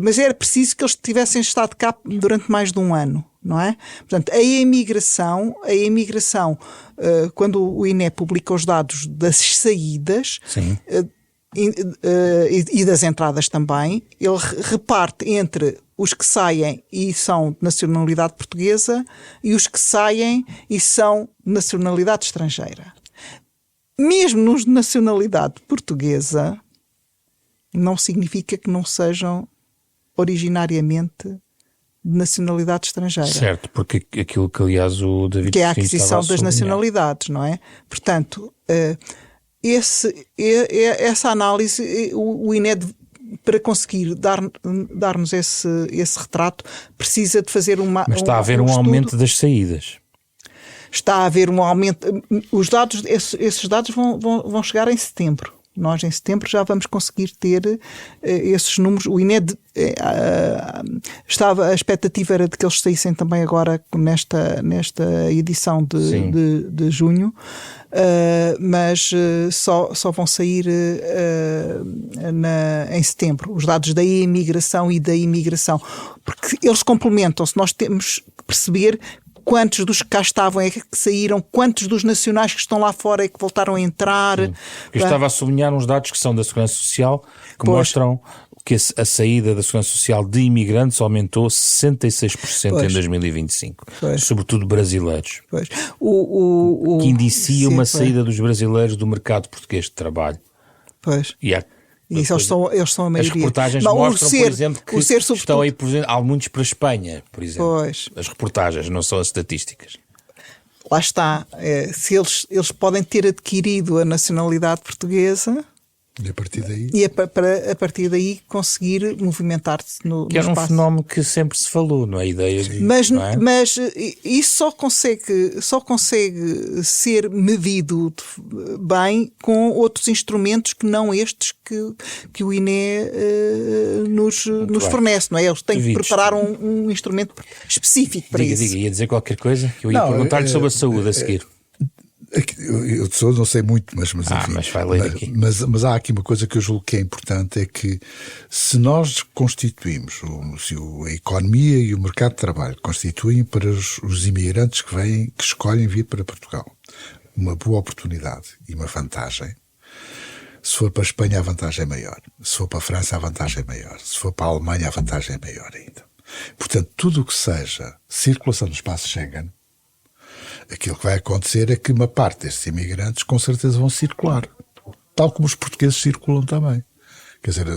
Mas era preciso que eles tivessem estado cá durante mais de um ano, não é? Portanto, a imigração, quando o INE publica os dados das saídas e das entradas também, ele reparte entre os que saem e são de nacionalidade portuguesa e os que saem e são de nacionalidade estrangeira. Mesmo nos de nacionalidade portuguesa, não significa que não sejam originariamente de nacionalidade estrangeira. Certo, porque aquilo que, aliás, o David que é a aquisição das nacionalidades, não é? Portanto, essa análise, o INE, para conseguir dar-nos esse retrato, precisa de fazer Mas está a haver um aumento das saídas. Está a haver um aumento. Esses dados vão chegar em setembro. Nós, em setembro, já vamos conseguir ter esses números. O INE a expectativa era de que eles saíssem também agora nesta edição de junho, mas só vão sair em setembro, os dados da imigração e da imigração, porque eles complementam-se. Nós temos que perceber quantos dos que cá estavam é que saíram, quantos dos nacionais que estão lá fora é que voltaram a entrar. Eu estava a sublinhar uns dados que são da Segurança Social, que mostram que a saída da Segurança Social de imigrantes aumentou 66% em 2025, sobretudo brasileiros. Que indicia uma saída dos brasileiros do mercado português de trabalho. E eles são a maioria. As reportagens mostram, por exemplo, que estão aí, por exemplo, há muitos para a Espanha, por exemplo. As reportagens, não são as estatísticas. Lá está. Se eles podem ter adquirido a nacionalidade portuguesa... E a partir daí? A partir daí conseguir movimentar-se no que era espaço. Um fenómeno que sempre se falou, não é? A ideia de, mas isso só consegue ser medido bem com outros instrumentos que não estes que o INE nos fornece, não é? Eles têm que preparar um instrumento específico para isso. Ia dizer qualquer coisa? Eu ia perguntar-lhe sobre a saúde a seguir. Eu de saúde não sei muito, mas enfim. Mas vai ler aqui. Mas há aqui uma coisa que eu julgo que é importante, é que se nós constituímos, se a economia e o mercado de trabalho constituem para os imigrantes que escolhem vir para Portugal uma boa oportunidade e uma vantagem, se for para a Espanha a vantagem é maior, se for para a França a vantagem é maior, se for para a Alemanha a vantagem é maior ainda. Portanto, tudo o que seja circulação do espaço Schengen, aquilo que vai acontecer é que uma parte destes imigrantes com certeza vão circular, tal como os portugueses circulam também. Quer dizer,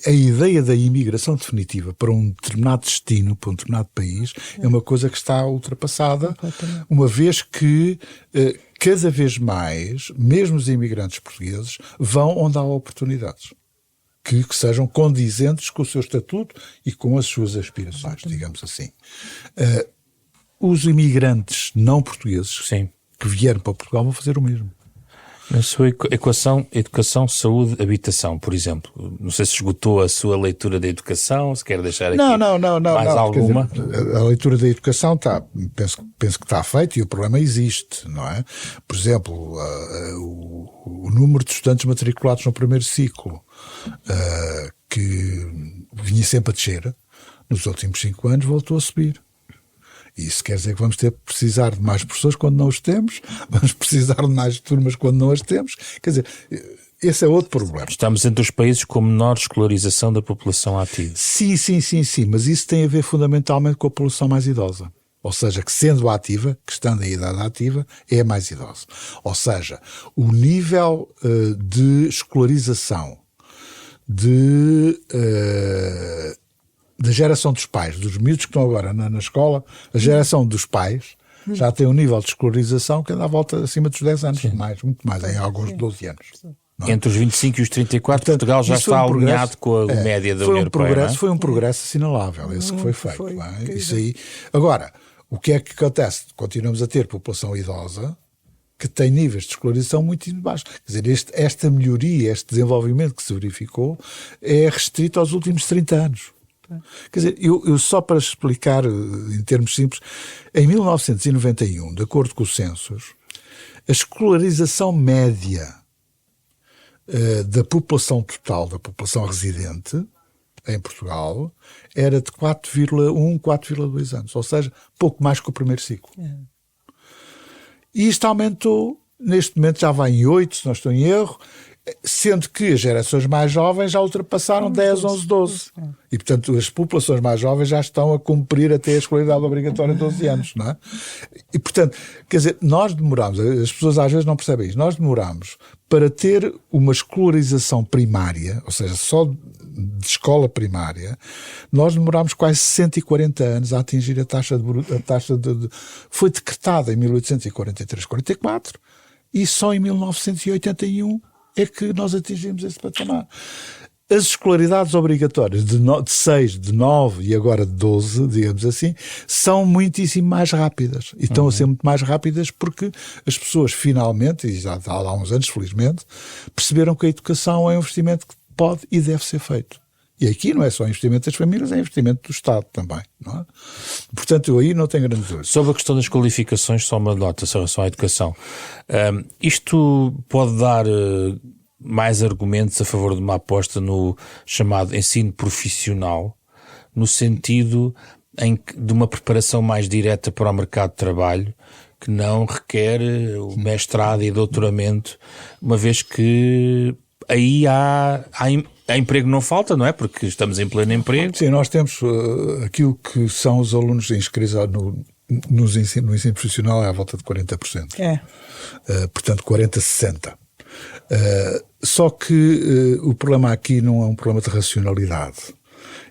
a ideia da imigração definitiva para um determinado destino, para um determinado país, é uma coisa que está ultrapassada, uma vez que cada vez mais, mesmo os imigrantes portugueses, vão onde há oportunidades que sejam condizentes com o seu estatuto e com as suas aspirações, digamos assim. Os imigrantes não portugueses que vieram para Portugal vão fazer o mesmo. Na sua equação, educação, saúde, habitação, por exemplo. Não sei se esgotou a sua leitura da educação, se quer deixar aqui mais alguma. Dizer, a leitura da educação está, penso que está feita e o problema existe, não é? Por exemplo, o número de estudantes matriculados no primeiro ciclo, que vinha sempre a descer, nos últimos 5 anos voltou a subir. Isso quer dizer que vamos precisar de mais professores quando não os temos, vamos precisar de mais turmas quando não as temos. Quer dizer, esse é outro problema. Estamos entre os países com menor escolarização da população ativa. Sim, mas isso tem a ver fundamentalmente com a população mais idosa. Ou seja, que sendo ativa, que estando em idade ativa, é mais idosa. Ou seja, o nível de escolarização da geração dos pais, dos miúdos que estão agora na escola, a geração dos pais já tem um nível de escolarização que anda à volta acima dos 10 anos, muito mais, em alguns 12 anos. Entre os 25 e os 34, portanto, Portugal já está alinhado com a média da União Europeia. Foi um progresso assinalável, esse que foi feito. Isso aí. Agora, o que é que acontece? Continuamos a ter população idosa que tem níveis de escolarização muito baixos. Quer dizer, esta melhoria, este desenvolvimento que se verificou é restrito aos últimos 30 anos. Quer dizer, eu só para explicar em termos simples, em 1991, de acordo com os censos, a escolarização média da população total, da população residente em Portugal, era de 4,1, 4,2 anos, ou seja, pouco mais que o primeiro ciclo. E isto aumentou, neste momento já vai em 8, se não estou em erro, sendo que as gerações mais jovens já ultrapassaram 10, 11, 12. E, portanto, as populações mais jovens já estão a cumprir até a escolaridade obrigatória de 12 anos, não é? E, portanto, quer dizer, nós demoramos, as pessoas às vezes não percebem isto, nós demoramos para ter uma escolarização primária, ou seja, só de escola primária, nós demoramos quase 140 anos a atingir a taxa de foi decretada em 1843-44 e só em 1981 é que nós atingimos esse patamar. As escolaridades obrigatórias de 6, de 9 e agora de 12, digamos assim, são muitíssimo mais rápidas. E estão a ser muito mais rápidas porque as pessoas finalmente, e já há uns anos felizmente, perceberam que a educação é um investimento que pode e deve ser feito. E aqui não é só investimento das famílias, é investimento do Estado também, não é? Portanto, eu aí não tenho grandes dúvidas. Sobre a questão das qualificações, só uma nota em relação à educação. Isto pode dar mais argumentos a favor de uma aposta no chamado ensino profissional, no sentido de uma preparação mais direta para o mercado de trabalho, que não requer o mestrado e doutoramento, uma vez que aí há emprego não falta, não é? Porque estamos em pleno emprego. Sim, nós temos aquilo que são os alunos inscritos no ensino profissional é à volta de 40%. Portanto, 40-60%. Só que o problema aqui não é um problema de racionalidade.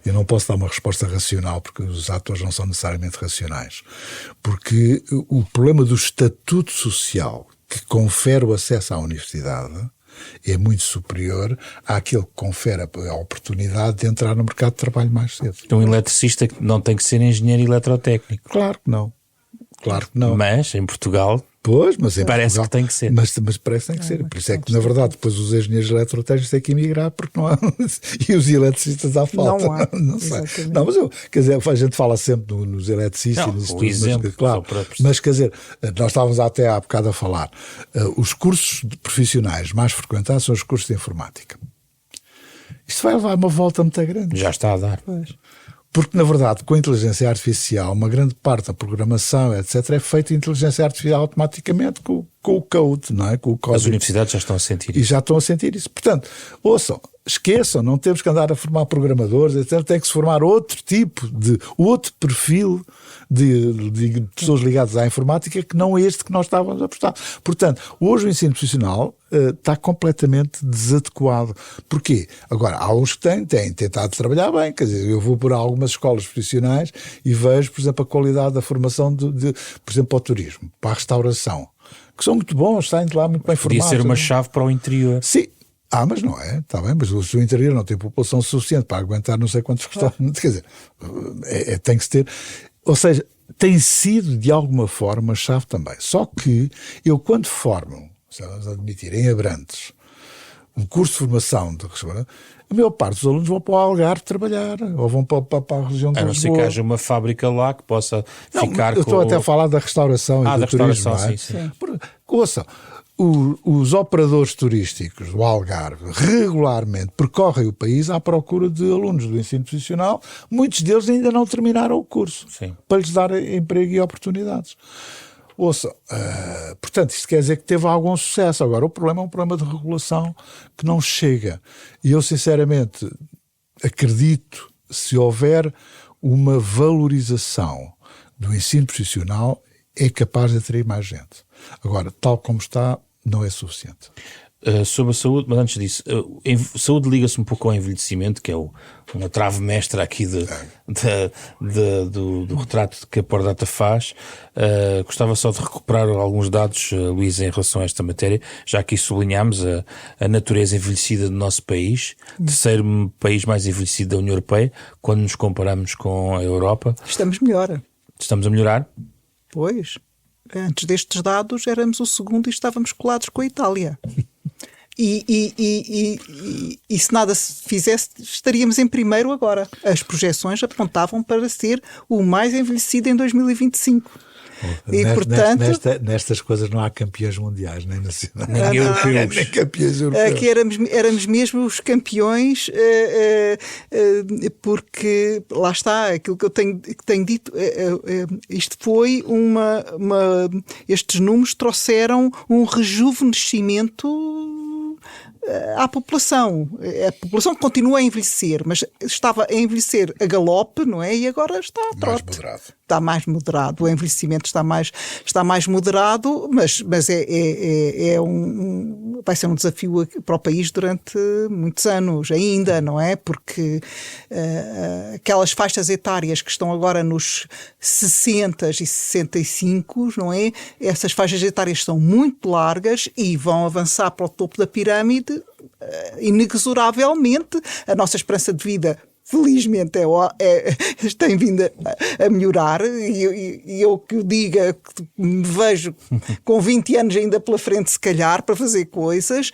Eu não posso dar uma resposta racional porque os atores não são necessariamente racionais. Porque o problema do estatuto social que confere o acesso à universidade é muito superior àquele que confere a oportunidade de entrar no mercado de trabalho mais cedo. Um eletricista não tem que ser engenheiro eletrotécnico. Claro que não. Claro que não. Mas, em Portugal, pois, mas parece Portugal, que tem que ser. Mas parece que tem que ser. Por isso é que, na verdade, depois os engenheiros eletrotécnicos têm que emigrar porque não há. E os eletricistas há falta. Não há. Não sei. Não, mas quer dizer, a gente fala sempre nos eletricistas e nos estudos. Exemplo, claro, mas quer dizer, nós estávamos até há bocado a falar. Os cursos profissionais mais frequentados são os cursos de informática. Isto vai levar uma volta muito grande. Já está a dar. Pois. Porque, na verdade, com a inteligência artificial, uma grande parte da programação, etc., é feita em inteligência artificial automaticamente com o code, não é? Com o código. As universidades já estão a sentir isso. E já estão a sentir isso. Portanto, ouçam, esqueçam, não temos que andar a formar programadores, etc., tem que se formar outro perfil de pessoas ligadas à informática que não este que nós estávamos a apostar. Portanto, hoje o ensino profissional está completamente desadequado. Porquê? Agora, há uns que têm tentado trabalhar bem, quer dizer, eu vou por algumas escolas profissionais e vejo, por exemplo, a qualidade da formação por exemplo, para o turismo, para a restauração, que são muito bons, saem de lá muito bem formados. Podia ser uma chave para o interior. Sim. Mas não é, está bem, mas o seu interior não tem população suficiente para aguentar não sei quantos restaurantes, quer dizer, tem que se ter, ou seja, tem sido de alguma forma uma chave também. Só que eu quando formo, se vamos admitir, em Abrantes, um curso de formação de restaurante, a maior parte dos alunos vão para o Algarve trabalhar, ou vão para a região de Lisboa. A não ser que haja uma fábrica lá que possa ficar com... Eu estou até a falar da restauração e do turismo. Sim. Ouçam, os operadores turísticos do Algarve regularmente percorrem o país à procura de alunos do ensino profissional, muitos deles ainda não terminaram o curso, para lhes dar emprego e oportunidades. Ouça, portanto, isto quer dizer que teve algum sucesso. Agora, o problema é um problema de regulação que não chega. E eu, sinceramente, acredito, se houver uma valorização do ensino profissional, é capaz de atrair mais gente. Agora, tal como está, não é suficiente. Sobre a saúde, mas antes disso, saúde liga-se um pouco ao envelhecimento, que é uma trave mestra aqui do retrato que a Pordata faz. Gostava só de recuperar alguns dados, Luís, em relação a esta matéria, já que sublinhámos a natureza envelhecida do nosso país, terceiro país mais envelhecido da União Europeia, quando nos comparamos com a Europa. Estamos melhor. Estamos a melhorar? Pois. Antes destes dados, éramos o segundo e estávamos colados com a Itália. E se nada se fizesse, estaríamos em primeiro agora. As projeções apontavam para ser o mais envelhecido em 2025. E, portanto, nestas coisas não há campeões mundiais, nem nacionais. Nem europeus. Nem campeões europeus. Aqui éramos mesmo os campeões, porque lá está, aquilo que eu tenho dito, isto foi estes números trouxeram um rejuvenescimento à população. A população continua a envelhecer, mas estava a envelhecer a galope, não é? E agora está a trote. Mais moderado. Está mais moderado, o envelhecimento está mais moderado, mas vai ser um desafio para o país durante muitos anos ainda, não é? Porque aquelas faixas etárias que estão agora nos 60 e 65, não é? Essas faixas etárias são muito largas e vão avançar para o topo da pirâmide inexoravelmente. A nossa esperança de vida, felizmente, tem vindo a melhorar, e eu que diga que me vejo com 20 anos ainda pela frente, se calhar, para fazer coisas,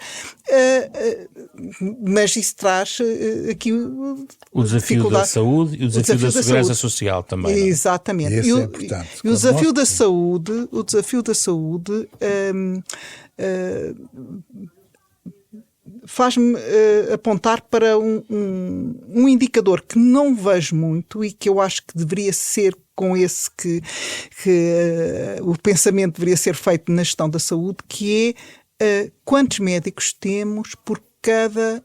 mas isso traz aqui o desafio da saúde e o desafio da segurança social também. Não é? Exatamente. E isso é importante. E o desafio da saúde faz-me apontar para um indicador que não vejo muito e que eu acho que deveria ser com esse que o pensamento deveria ser feito na gestão da saúde, que é quantos médicos temos por cada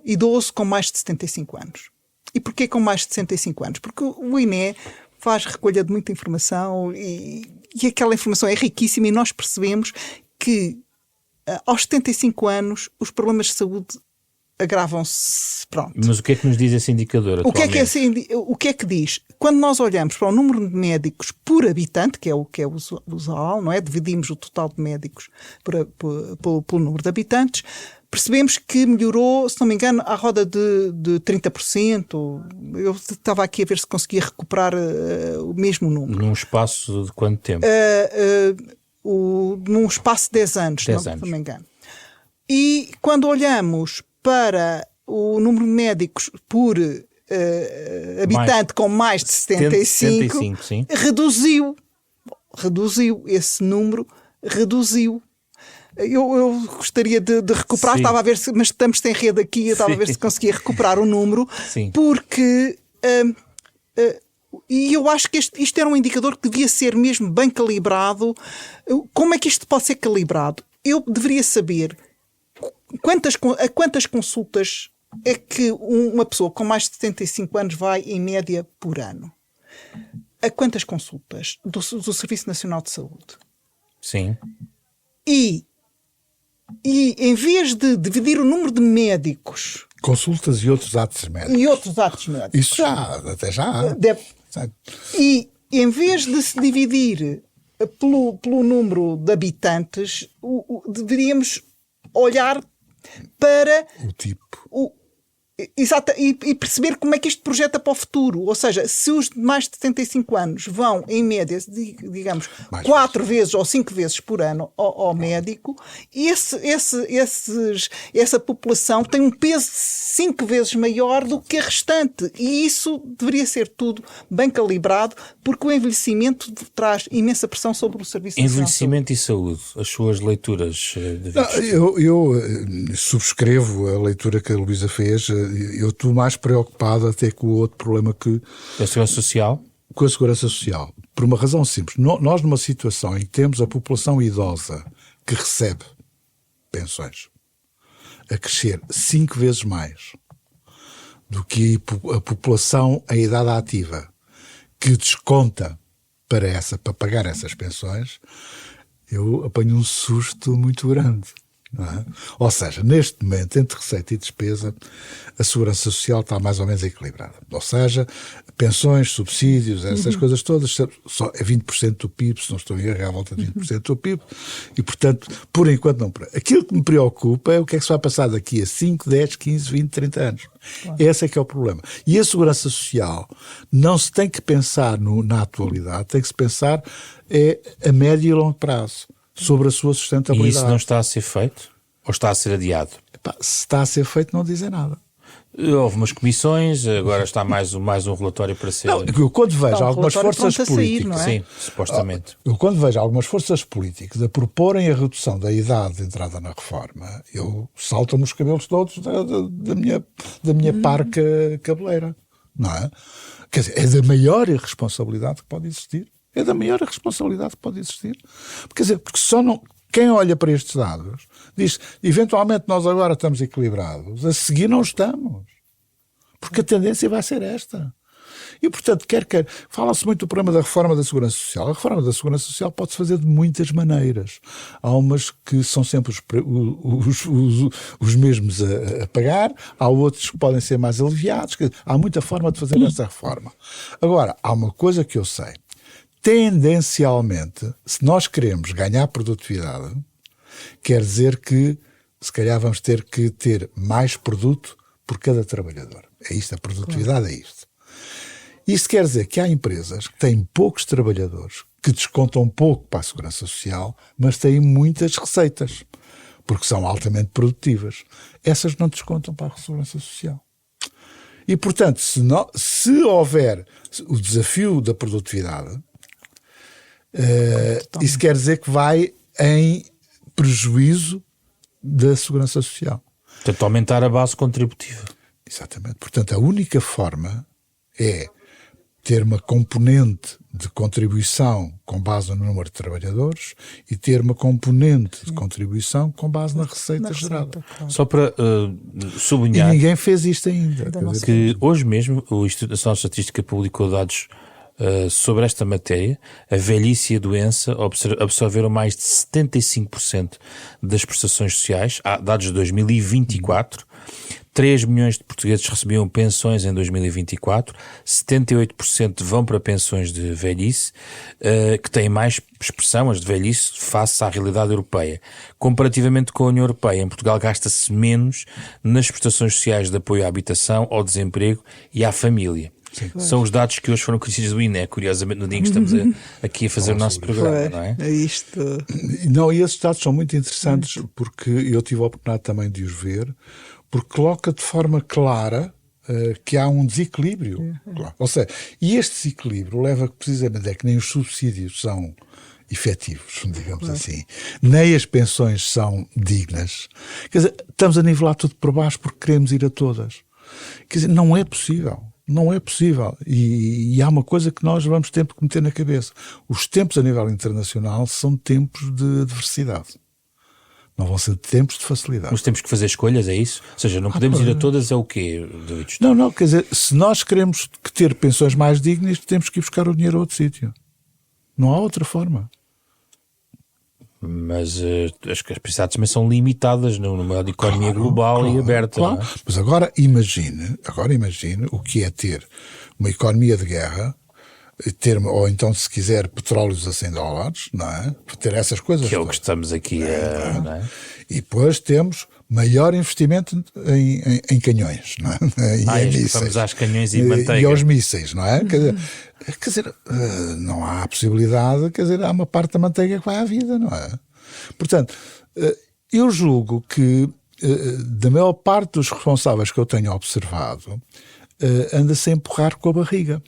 idoso com mais de 75 anos. E porquê com mais de 65 anos? Porque o INE faz recolha de muita informação e aquela informação é riquíssima, e nós percebemos que aos 75 anos os problemas de saúde agravam-se. Pronto. Mas o que é que nos diz esse indicador atualmente? O que é que diz? Quando nós olhamos para o número de médicos por habitante, que é o usual, não é? Dividimos o total de médicos pelo número de habitantes, percebemos que melhorou, se não me engano, à roda de 30%. Eu estava aqui a ver se conseguia recuperar o mesmo número. Num espaço de quanto tempo? Num espaço de 10 anos, se não me engano. E quando olhamos para o número de médicos por habitante com mais de 75, sim. reduziu esse número, reduziu. Eu gostaria de recuperar, estava a ver mas estamos sem rede aqui, eu estava a ver se conseguia recuperar o número, porque e eu acho que isto era um indicador que devia ser mesmo bem calibrado. Como é que isto pode ser calibrado? Eu deveria saber a quantas consultas é que uma pessoa com mais de 75 anos vai em média por ano. A quantas consultas do Serviço Nacional de Saúde. Sim. E em vez de dividir o número de médicos... Consultas e outros atos médicos. Isso até já há. E em vez de se dividir pelo número de habitantes, deveríamos olhar para o tipo. Exato, e perceber como é que isto projeta para o futuro. Ou seja, se os de mais de 75 anos vão, em média, digamos, 4 vezes ou 5 vezes por ano ao médico, essa população tem um peso 5 vezes maior do que a restante. E isso deveria ser tudo bem calibrado, porque o envelhecimento traz imensa pressão sobre o Serviço Nacional. Envelhecimento e saúde, as suas leituras, David? Eu subscrevo a leitura que a Luísa fez. Eu estou mais preocupado até com o outro problema que... A segurança social? Com a segurança social. Por uma razão simples. Nós, numa situação em que temos a população idosa que recebe pensões a crescer 5 vezes mais do que a população em idade ativa que desconta para pagar essas pensões, eu apanho um susto muito grande. não é? Ou seja, neste momento, entre receita e despesa, a segurança social está mais ou menos equilibrada. Ou seja, pensões, subsídios, essas coisas todas, só é 20% do PIB, se não estou em erro, é à volta de 20% do PIB, e, portanto, por enquanto não. Aquilo que me preocupa é o que é que se vai passar daqui a 5, 10, 15, 20, 30 anos. Claro. Esse é que é o problema. E a segurança social não se tem que pensar na atualidade, tem que se pensar a médio e longo prazo, sobre a sua sustentabilidade. E isso não está a ser feito? Ou está a ser adiado? Se está a ser feito, não dizem nada. Houve umas comissões, agora está mais um relatório para ser... Não, eu quando vejo algumas forças políticas... Sair, sim, supostamente. Eu quando vejo algumas forças políticas a proporem a redução da idade de entrada na reforma, eu salto-me os cabelos todos da minha parca cabeleira, não é? Quer dizer, é da maior irresponsabilidade que pode existir. É da maior responsabilidade que pode existir. Quer dizer, porque quem olha para estes dados diz, eventualmente nós agora estamos equilibrados, a seguir não estamos. Porque a tendência vai ser esta. E, portanto, fala-se muito do problema da reforma da Segurança Social. A reforma da Segurança Social pode-se fazer de muitas maneiras. Há umas que são sempre os mesmos a pagar, há outros que podem ser mais aliviados. Há muita forma de fazer essa reforma. Agora, há uma coisa que eu sei. Tendencialmente, se nós queremos ganhar produtividade, quer dizer que se calhar vamos ter que ter mais produto por cada trabalhador. É isto, a produtividade é isto. Isso quer dizer que há empresas que têm poucos trabalhadores, que descontam pouco para a Segurança Social, mas têm muitas receitas, porque são altamente produtivas. Essas não descontam para a Segurança Social. E, portanto, se houver o desafio da produtividade, isso quer dizer que vai em prejuízo da Segurança Social. Portanto, aumentar a base contributiva. Exatamente. Portanto, a única forma é ter uma componente de contribuição com base no número de trabalhadores e ter uma componente de contribuição com base na receita gerada. Claro. Só para sublinhar... E ninguém fez isto ainda. Que hoje mesmo o Instituto Nacional de Estatística publicou dados sobre esta matéria. A velhice e a doença absorveram mais de 75% das prestações sociais. Há dados de 2024. 3 milhões de portugueses recebiam pensões em 2024, 78% vão para pensões de velhice, que têm mais expressão, as de velhice, face à realidade europeia. Comparativamente com a União Europeia, em Portugal gasta-se menos nas prestações sociais de apoio à habitação, ao desemprego e à família. Sim. São os dados que hoje foram conhecidos do INE, curiosamente, no dia em que estamos aqui a fazer o nosso programa, não é? É isto. Não, e esses dados são muito interessantes, porque eu tive a oportunidade também de os ver, porque coloca de forma clara que há um desequilíbrio. Claro. Ou seja, e este desequilíbrio leva precisamente a que nem os subsídios são efetivos, digamos assim, nem as pensões são dignas. Quer dizer, estamos a nivelar tudo por baixo porque queremos ir a todas. Quer dizer, não é possível. Não é possível. E há uma coisa que nós vamos ter que meter na cabeça. Os tempos a nível internacional são tempos de adversidade. Não vão ser tempos de facilidade. Mas temos que fazer escolhas, é isso? Ou seja, não podemos ir a todas, é o quê, David? Não, quer dizer, se nós queremos ter pensões mais dignas, temos que ir buscar o dinheiro a outro sítio. Não há outra forma. Mas as capacidades também são limitadas numa economia global e aberta. Claro. Não é? Mas agora imagine o que é ter uma economia de guerra, ou então, se quiser, petróleos a $100, não é? Ter essas coisas. Que é o que estamos aqui a... Não é? E depois temos maior investimento em canhões, não é? Em mísseis. Vamos às canhões e manteiga. E aos mísseis, não é? Quer dizer, não há possibilidade, quer dizer, há uma parte da manteiga que vai à vida, não é? Portanto, eu julgo que da maior parte dos responsáveis que eu tenho observado, anda-se a empurrar com a barriga.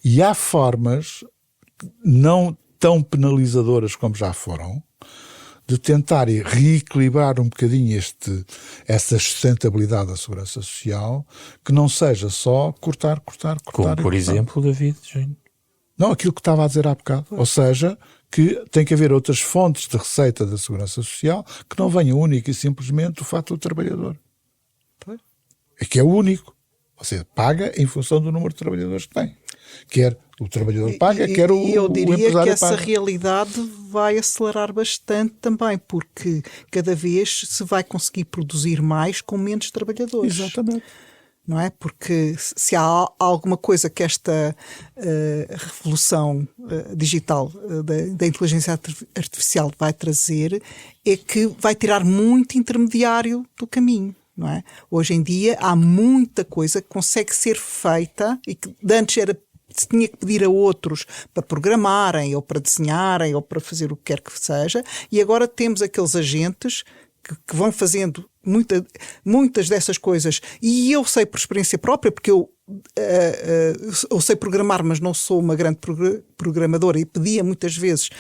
E há formas não tão penalizadoras como já foram de tentar reequilibrar um bocadinho essa sustentabilidade da segurança social, que não seja só cortar. Como, por exemplo, David? Não, aquilo que estava a dizer há bocado. Ou seja, que tem que haver outras fontes de receita da segurança social que não venham única e simplesmente do fato do trabalhador. É que é o único. Ou seja, paga em função do número de trabalhadores que tem. Quer O trabalhador paga, quer E eu o diria empresário que essa paga. realidade vai acelerar bastante também, porque cada vez se vai conseguir produzir mais com menos trabalhadores. Exatamente. Não é? Porque se há alguma coisa que esta revolução digital da inteligência artificial vai trazer, é que vai tirar muito intermediário do caminho. Não é? Hoje em dia há muita coisa que consegue ser feita e que antes se tinha que pedir a outros para programarem ou para desenharem ou para fazer o que quer que seja, e agora temos aqueles agentes que vão fazendo muitas dessas coisas, e eu sei por experiência própria, porque eu sei programar, mas não sou uma grande programadora, e pedia muitas vezes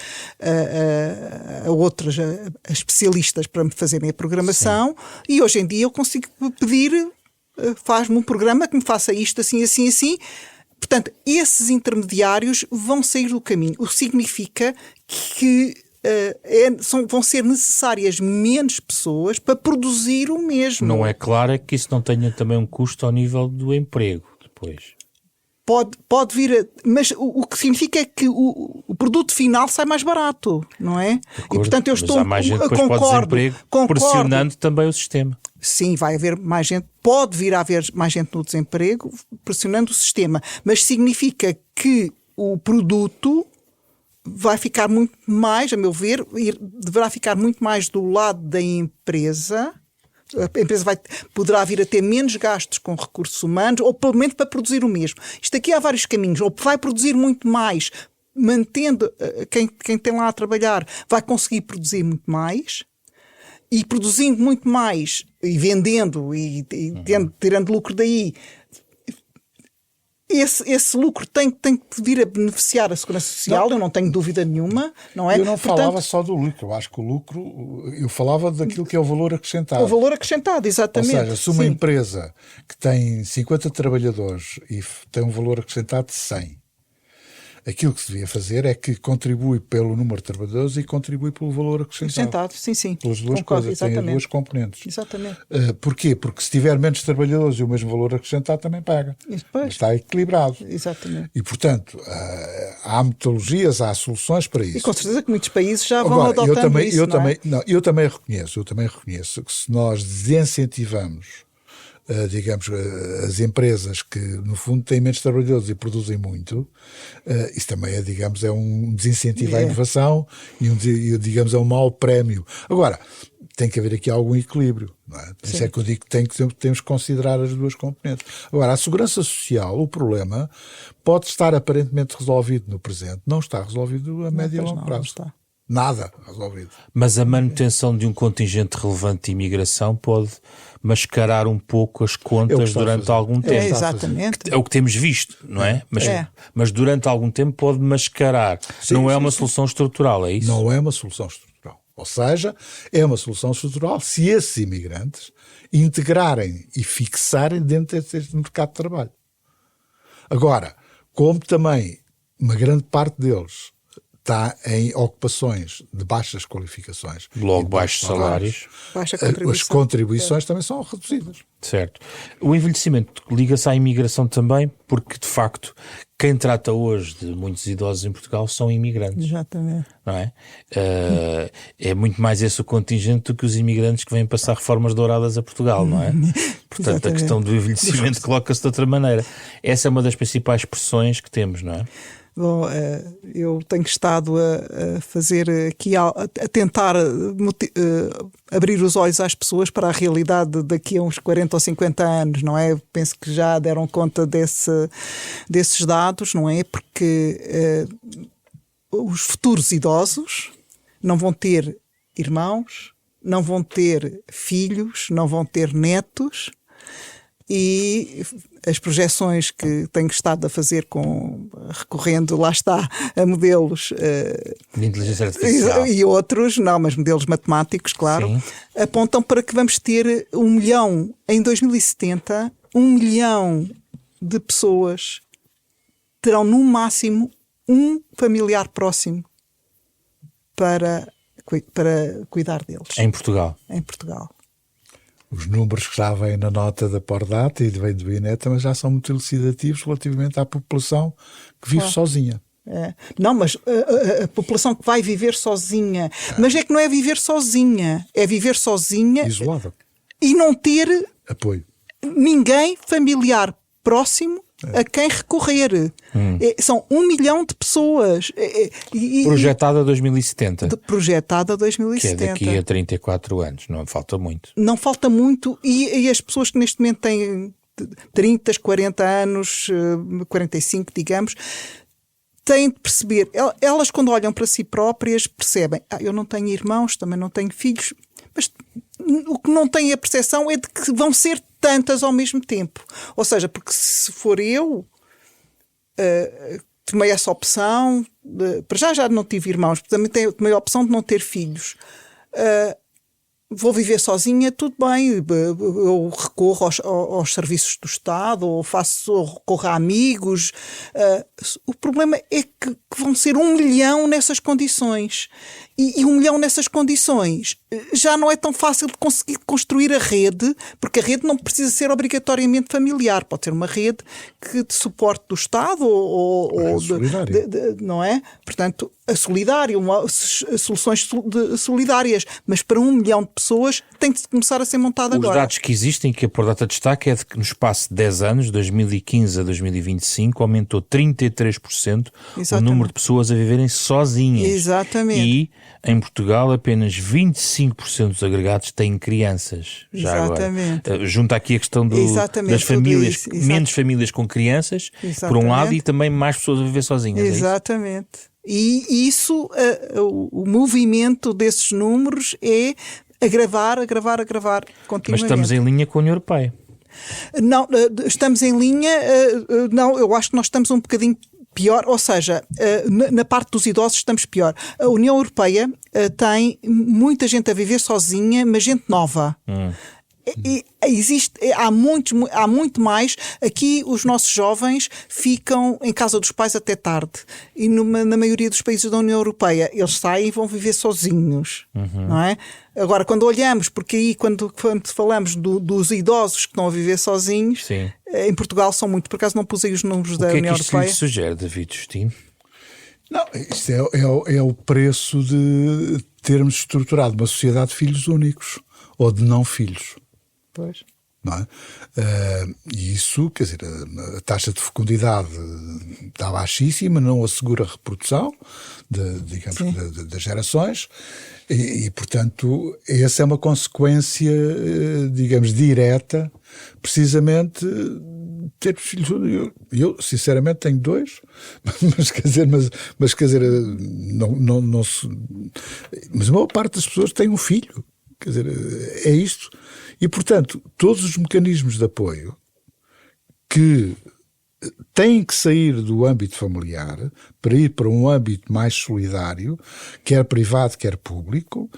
a outras a especialistas para me fazerem a programação. Sim. E hoje em dia eu consigo pedir, faz-me um programa que me faça isto assim, assim, assim. Portanto, esses intermediários vão sair do caminho, o que significa que vão ser necessárias menos pessoas para produzir o mesmo. Não é claro que isso não tenha também um custo ao nível do emprego depois. Pode vir mas o que significa é que o produto final sai mais barato, não é? E portanto eu estou mas há mais gente depois para o desemprego, pressionando também o sistema. Sim, vai haver mais gente, pode vir a haver mais gente no desemprego, pressionando o sistema, mas significa que o produto vai ficar muito mais, a meu ver, deverá ficar muito mais do lado da empresa. A empresa poderá vir a ter menos gastos com recursos humanos, ou pelo menos para produzir o mesmo. Isto aqui há vários caminhos. Ou vai produzir muito mais, mantendo quem tem lá a trabalhar, vai conseguir produzir muito mais, e produzindo muito mais, e vendendo, e tirando lucro daí, esse lucro tem que vir a beneficiar a Segurança Social, eu não tenho dúvida nenhuma, não é? Eu não falava só do lucro, eu acho que o lucro, eu falava daquilo que é o valor acrescentado. O valor acrescentado, exatamente. Ou seja, se uma empresa que tem 50 trabalhadores e tem um valor acrescentado de 100, aquilo que se devia fazer é que contribui pelo número de trabalhadores e contribui pelo valor acrescentado. Sim. Pelas duas coisas, tem as duas componentes. Exatamente. Porquê? Porque se tiver menos trabalhadores e o mesmo valor acrescentado também paga. Está equilibrado. Exatamente. E, portanto, há metodologias, há soluções para isso. E com certeza que muitos países já vão adotando isso, eu também reconheço que se nós desincentivamos digamos, as empresas que no fundo têm menos trabalhadores e produzem muito, isso também é, digamos, é um desincentivo à inovação e digamos, é um mau prémio. Agora, tem que haver aqui algum equilíbrio, não é? Por isso é que eu digo que temos que considerar as duas componentes. Agora, a segurança social, o problema pode estar aparentemente resolvido no presente, não está resolvido a médio e longo prazo. Está. Nada resolvido. Mas a manutenção de um contingente relevante de imigração pode mascarar um pouco as contas durante algum tempo. Exatamente. É o que temos visto, não é? Mas durante algum tempo pode mascarar. Não é uma solução estrutural, é isso? Não é uma solução estrutural. Ou seja, é uma solução estrutural se esses imigrantes integrarem e fixarem dentro deste mercado de trabalho. Agora, como também uma grande parte deles está em ocupações de baixas qualificações, logo baixos salários, as contribuições também são reduzidas. Certo. O envelhecimento liga-se à imigração também, porque de facto quem trata hoje de muitos idosos em Portugal são imigrantes. Exatamente. Não é? É muito mais esse o contingente do que os imigrantes que vêm passar reformas douradas a Portugal, não é? Portanto, a questão do envelhecimento coloca-se de outra maneira. Essa é uma das principais pressões que temos, não é? Bom, eu tenho estado a fazer aqui, a tentar abrir os olhos às pessoas para a realidade daqui a uns 40 ou 50 anos, não é? Penso que já deram conta desses dados, não é? Porque os futuros idosos não vão ter irmãos, não vão ter filhos, não vão ter netos. E as projeções que tenho estado a fazer recorrendo, lá está, a modelos de inteligência artificial e outros, não, mas modelos matemáticos, claro, apontam para que vamos ter 1 milhão, em 2070, 1 milhão de pessoas terão no máximo um familiar próximo para cuidar deles. Em Portugal. Em Portugal. Os números que já vêm na nota da Pordata e vem do INE também já são muito elucidativos relativamente à população que vive sozinha. Não, mas a população que vai viver sozinha, mas é que não é viver sozinha, é viver sozinha isolada e não ter apoio, ninguém familiar próximo a quem recorrer. São 1 milhão de pessoas. Projetada a 2070. Projetada a 2070. Que é daqui a 34 anos, não falta muito. Não falta muito, e as pessoas que neste momento têm 30, 40 anos, 45, digamos, têm de perceber, elas quando olham para si próprias percebem, eu não tenho irmãos, também não tenho filhos, mas o que não têm a percepção é de que vão ser tantas ao mesmo tempo. Ou seja, porque se for eu, tomei essa opção, para já não tive irmãos, também tomei a opção de não ter filhos. Vou viver sozinha, tudo bem, eu recorro aos serviços do Estado, ou recorro a amigos. O problema é que vão ser 1 milhão nessas condições. E 1 milhão nessas condições já não é tão fácil de conseguir construir a rede, porque a rede não precisa ser obrigatoriamente familiar, pode ser uma rede de suporte do Estado ou não é? Portanto, a solidária, soluções solidárias, mas para 1 milhão de pessoas tem de começar a ser montada agora. Os dados que existem, que a Pordata destaca, é de que no espaço de 10 anos, 2015 a 2025, aumentou 33% o número de pessoas a viverem sozinhas. Exatamente. E em Portugal apenas 25% dos agregados têm crianças. Já exatamente. Agora. Junta aqui a questão das famílias, menos famílias com crianças, por um lado, e também mais pessoas a viver sozinhas. Exatamente. E isso, o movimento desses números é agravar continuamente. Mas estamos em linha com a União Europeia. Não, estamos em linha, não, eu acho que nós estamos um bocadinho pior, ou seja, na parte dos idosos estamos pior. A União Europeia tem muita gente a viver sozinha, mas gente nova. Há muito mais. Aqui os nossos jovens ficam em casa dos pais até tarde, e na maioria dos países da União Europeia eles saem e vão viver sozinhos, não é? Agora, quando olhamos, porque aí quando falamos dos idosos que estão a viver sozinhos, sim, em Portugal são muito, por acaso não pus aí os números da União Europeia. O que é que isto lhe sugere, David Justino? Não, isto é o preço de termos estruturado uma sociedade de filhos únicos ou de não filhos. Pois. Não é? E isso, quer dizer, a taxa de fecundidade está baixíssima, não assegura a reprodução das gerações e, portanto, essa é uma consequência, digamos, direta, precisamente ter filhos. Eu sinceramente tenho 2, mas quer dizer, mas a maior parte das pessoas tem um filho. Quer dizer, é isto. E, portanto, todos os mecanismos de apoio que têm que sair do âmbito familiar para ir para um âmbito mais solidário, quer privado, quer público,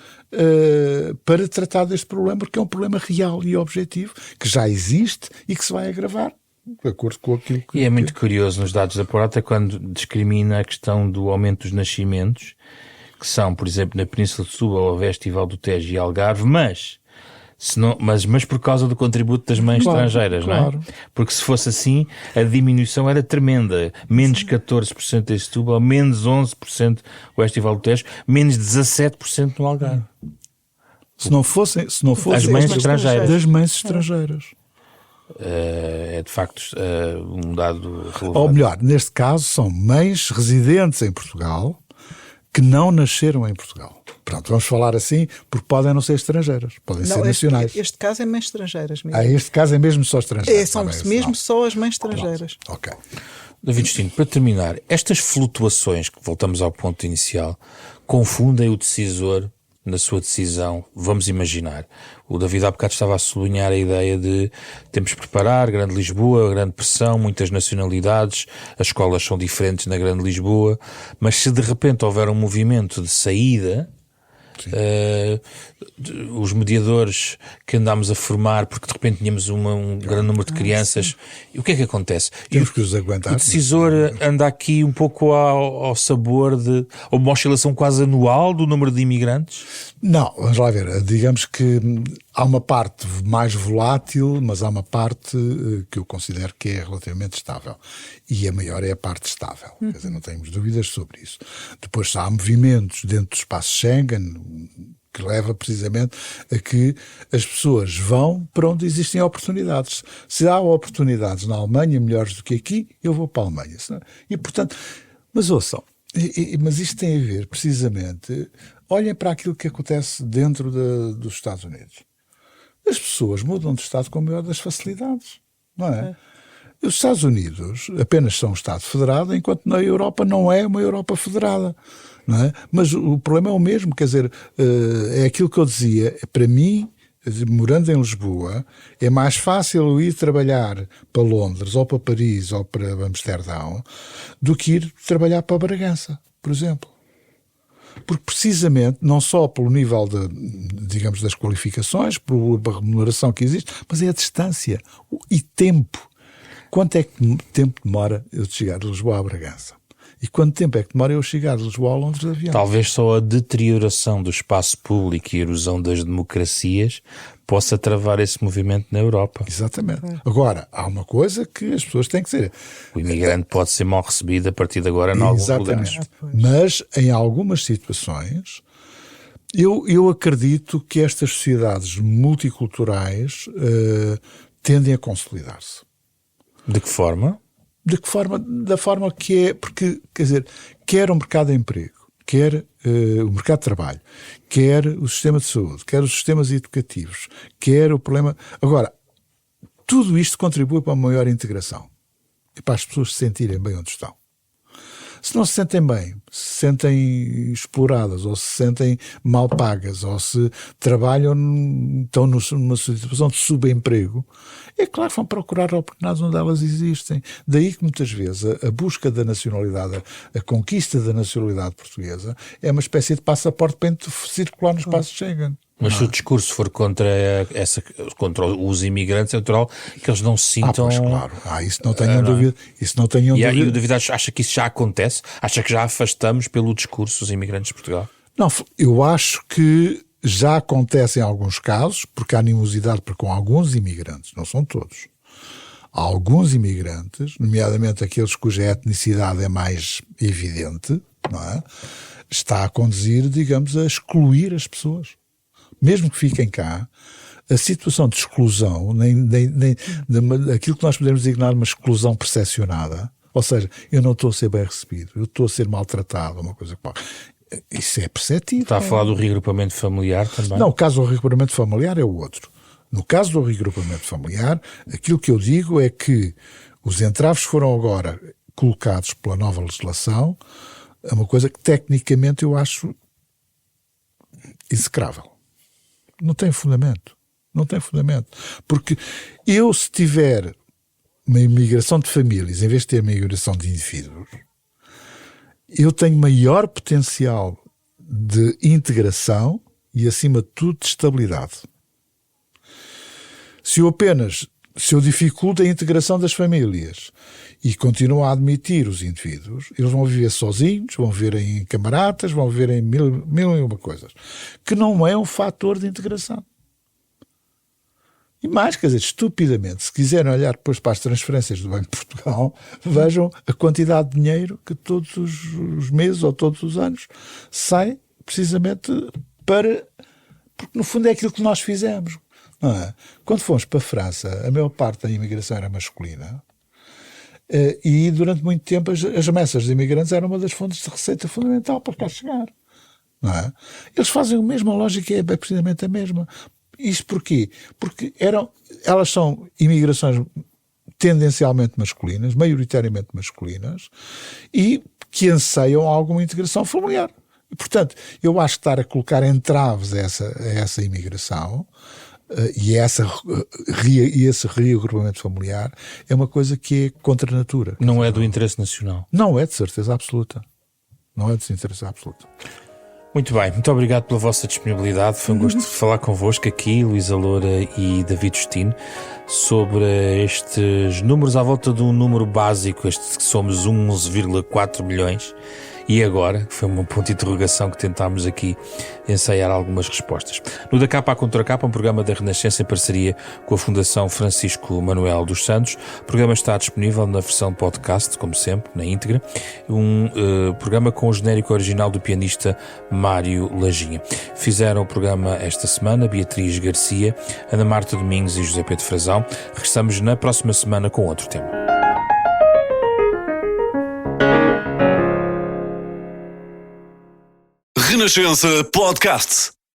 para tratar deste problema, porque é um problema real e objetivo, que já existe e que se vai agravar, de acordo com aquilo que... E é muito curioso nos dados da Pordata quando discrimina a questão do aumento dos nascimentos, que são, por exemplo, na Península de Setúbal, Oeste, Val do Tejo e Algarve, mas por causa do contributo das mães estrangeiras, claro. Não é? Porque se fosse assim, a diminuição era tremenda. Menos 14% em Setúbal, menos 11% Oeste e Val do Tejo, menos 17% no Algarve. Se não fossem as mães estrangeiras. Das mães estrangeiras. É de facto um dado relevante. Ou melhor, neste caso, são mães residentes em Portugal que não nasceram em Portugal. Pronto, vamos falar assim, porque podem não ser estrangeiras, podem ser nacionais. Este caso é mães estrangeiras mesmo. Este caso é mesmo só estrangeiras. São mesmo só as mães estrangeiras. Ok. David Justino, para terminar, estas flutuações, que voltamos ao ponto inicial, confundem o decisor na sua decisão. Vamos imaginar. O David há bocado estava a sublinhar a ideia de temos que preparar Grande Lisboa, grande pressão, muitas nacionalidades, as escolas são diferentes na Grande Lisboa, mas se de repente houver um movimento de saída, os mediadores que andámos a formar, porque de repente tínhamos um grande número de crianças. E o que é que acontece? Temos que os aguentar. O decisor anda aqui um pouco ao sabor de uma oscilação quase anual do número de imigrantes? Não, vamos lá ver. Digamos que há uma parte mais volátil, mas há uma parte que eu considero que é relativamente estável. E a maior é a parte estável. Quer dizer, não temos dúvidas sobre isso. Depois há movimentos dentro do espaço Schengen que leva precisamente a que as pessoas vão para onde existem oportunidades. Se há oportunidades na Alemanha melhores do que aqui, eu vou para a Alemanha. E, portanto, mas ouçam, mas isto tem a ver, precisamente, olhem para aquilo que acontece dentro dos Estados Unidos. As pessoas mudam de Estado com a maior das facilidades, não é? Os Estados Unidos apenas são um Estado federado, enquanto na Europa não é uma Europa federada. Não é? Mas o problema é o mesmo, quer dizer, é aquilo que eu dizia, para mim, morando em Lisboa, é mais fácil eu ir trabalhar para Londres, ou para Paris, ou para Amsterdão, do que ir trabalhar para Bragança, por exemplo. Porque precisamente, não só pelo nível digamos, das qualificações, pela remuneração que existe, mas é a distância e tempo. Quanto é que tempo demora eu de chegar de Lisboa a Bragança? E quanto tempo é que demora eu chegar de Lisboa a Londres de avião? Talvez só a deterioração do espaço público e a erosão das democracias possa travar esse movimento na Europa. Exatamente. Agora, há uma coisa que as pessoas têm que ser. O imigrante pode ser mal recebido a partir de agora em alguns lugares. Mas, em algumas situações, eu acredito que estas sociedades multiculturais tendem a consolidar-se. De que forma? De que forma? Da forma que é, porque, quer dizer, quer o mercado de emprego, quer o mercado de trabalho, quer o sistema de saúde, quer os sistemas educativos, quer o problema... Agora, tudo isto contribui para uma maior integração e para as pessoas se sentirem bem onde estão. Se não se sentem bem, se sentem exploradas, ou se sentem mal pagas, ou se trabalham, estão numa situação de subemprego, é claro que vão procurar oportunidades onde elas existem. Daí que muitas vezes a busca da nacionalidade, a conquista da nacionalidade portuguesa, é uma espécie de passaporte para circular no espaço Schengen. Mas se o discurso for contra os imigrantes, é natural que eles não se sintam... Pois, claro. Isso não tenham dúvida. Isso não tenham dúvida. E o David acha que isso já acontece? Acha que já afastamos pelo discurso os imigrantes de Portugal? Não, eu acho que já acontece em alguns casos, porque há animosidade para com alguns imigrantes, não são todos. Há alguns imigrantes, nomeadamente aqueles cuja etnicidade é mais evidente, não é? Está a conduzir, digamos, a excluir as pessoas. Mesmo que fiquem cá, a situação de exclusão, aquilo que nós podemos designar uma exclusão percepcionada, ou seja, eu não estou a ser bem recebido, eu estou a ser maltratado, uma coisa que... Isso é perceptível. Está a falar do reagrupamento familiar também? Não, o caso do reagrupamento familiar é o outro. No caso do reagrupamento familiar, aquilo que eu digo é que os entraves foram agora colocados pela nova legislação, é uma coisa que tecnicamente eu acho execrável. Não tem fundamento. Não tem fundamento. Porque eu, se tiver uma imigração de famílias, em vez de ter uma imigração de indivíduos, eu tenho maior potencial de integração e, acima de tudo, de estabilidade. Se eu dificulto a integração das famílias e continuo a admitir os indivíduos, eles vão viver sozinhos, vão viver em camaradas, vão viver em mil e uma coisas, que não é um fator de integração. E mais, quer dizer, estupidamente, se quiserem olhar depois para as transferências do Banco de Portugal, vejam a quantidade de dinheiro que todos os meses ou todos os anos sai precisamente para... Porque no fundo é aquilo que nós fizemos. Não é? Quando fomos para a França, a maior parte da imigração era masculina e durante muito tempo as remessas de imigrantes eram uma das fontes de receita fundamental para cá chegar. Não é? Eles fazem a mesma lógica, é precisamente a mesma. Isto porquê? Porque elas são imigrações tendencialmente masculinas, maioritariamente masculinas, e que anseiam alguma integração familiar. E, portanto, eu acho que estar a colocar entraves a essa imigração e esse reagrupamento familiar é uma coisa que é contra a natura. Não é do interesse nacional. Não é de certeza absoluta. Não é de interesse absoluto. Muito bem, muito obrigado pela vossa disponibilidade. Foi um gosto de falar convosco aqui, Luísa Loura e David Justino, sobre estes números à volta de um número básico, este que somos 11,4 milhões. E agora? Que foi um ponto de interrogação que tentámos aqui ensaiar algumas respostas. No Da Capa à Contra Capa, um programa da Renascença em parceria com a Fundação Francisco Manuel dos Santos. O programa está disponível na versão podcast, como sempre, na íntegra. Um programa com o genérico original do pianista Mário Laginha. Fizeram o programa esta semana Beatriz Garcia, Ana Marta Domingos e José Pedro Frazão. Regressamos na próxima semana com outro tema. Renascença Podcast.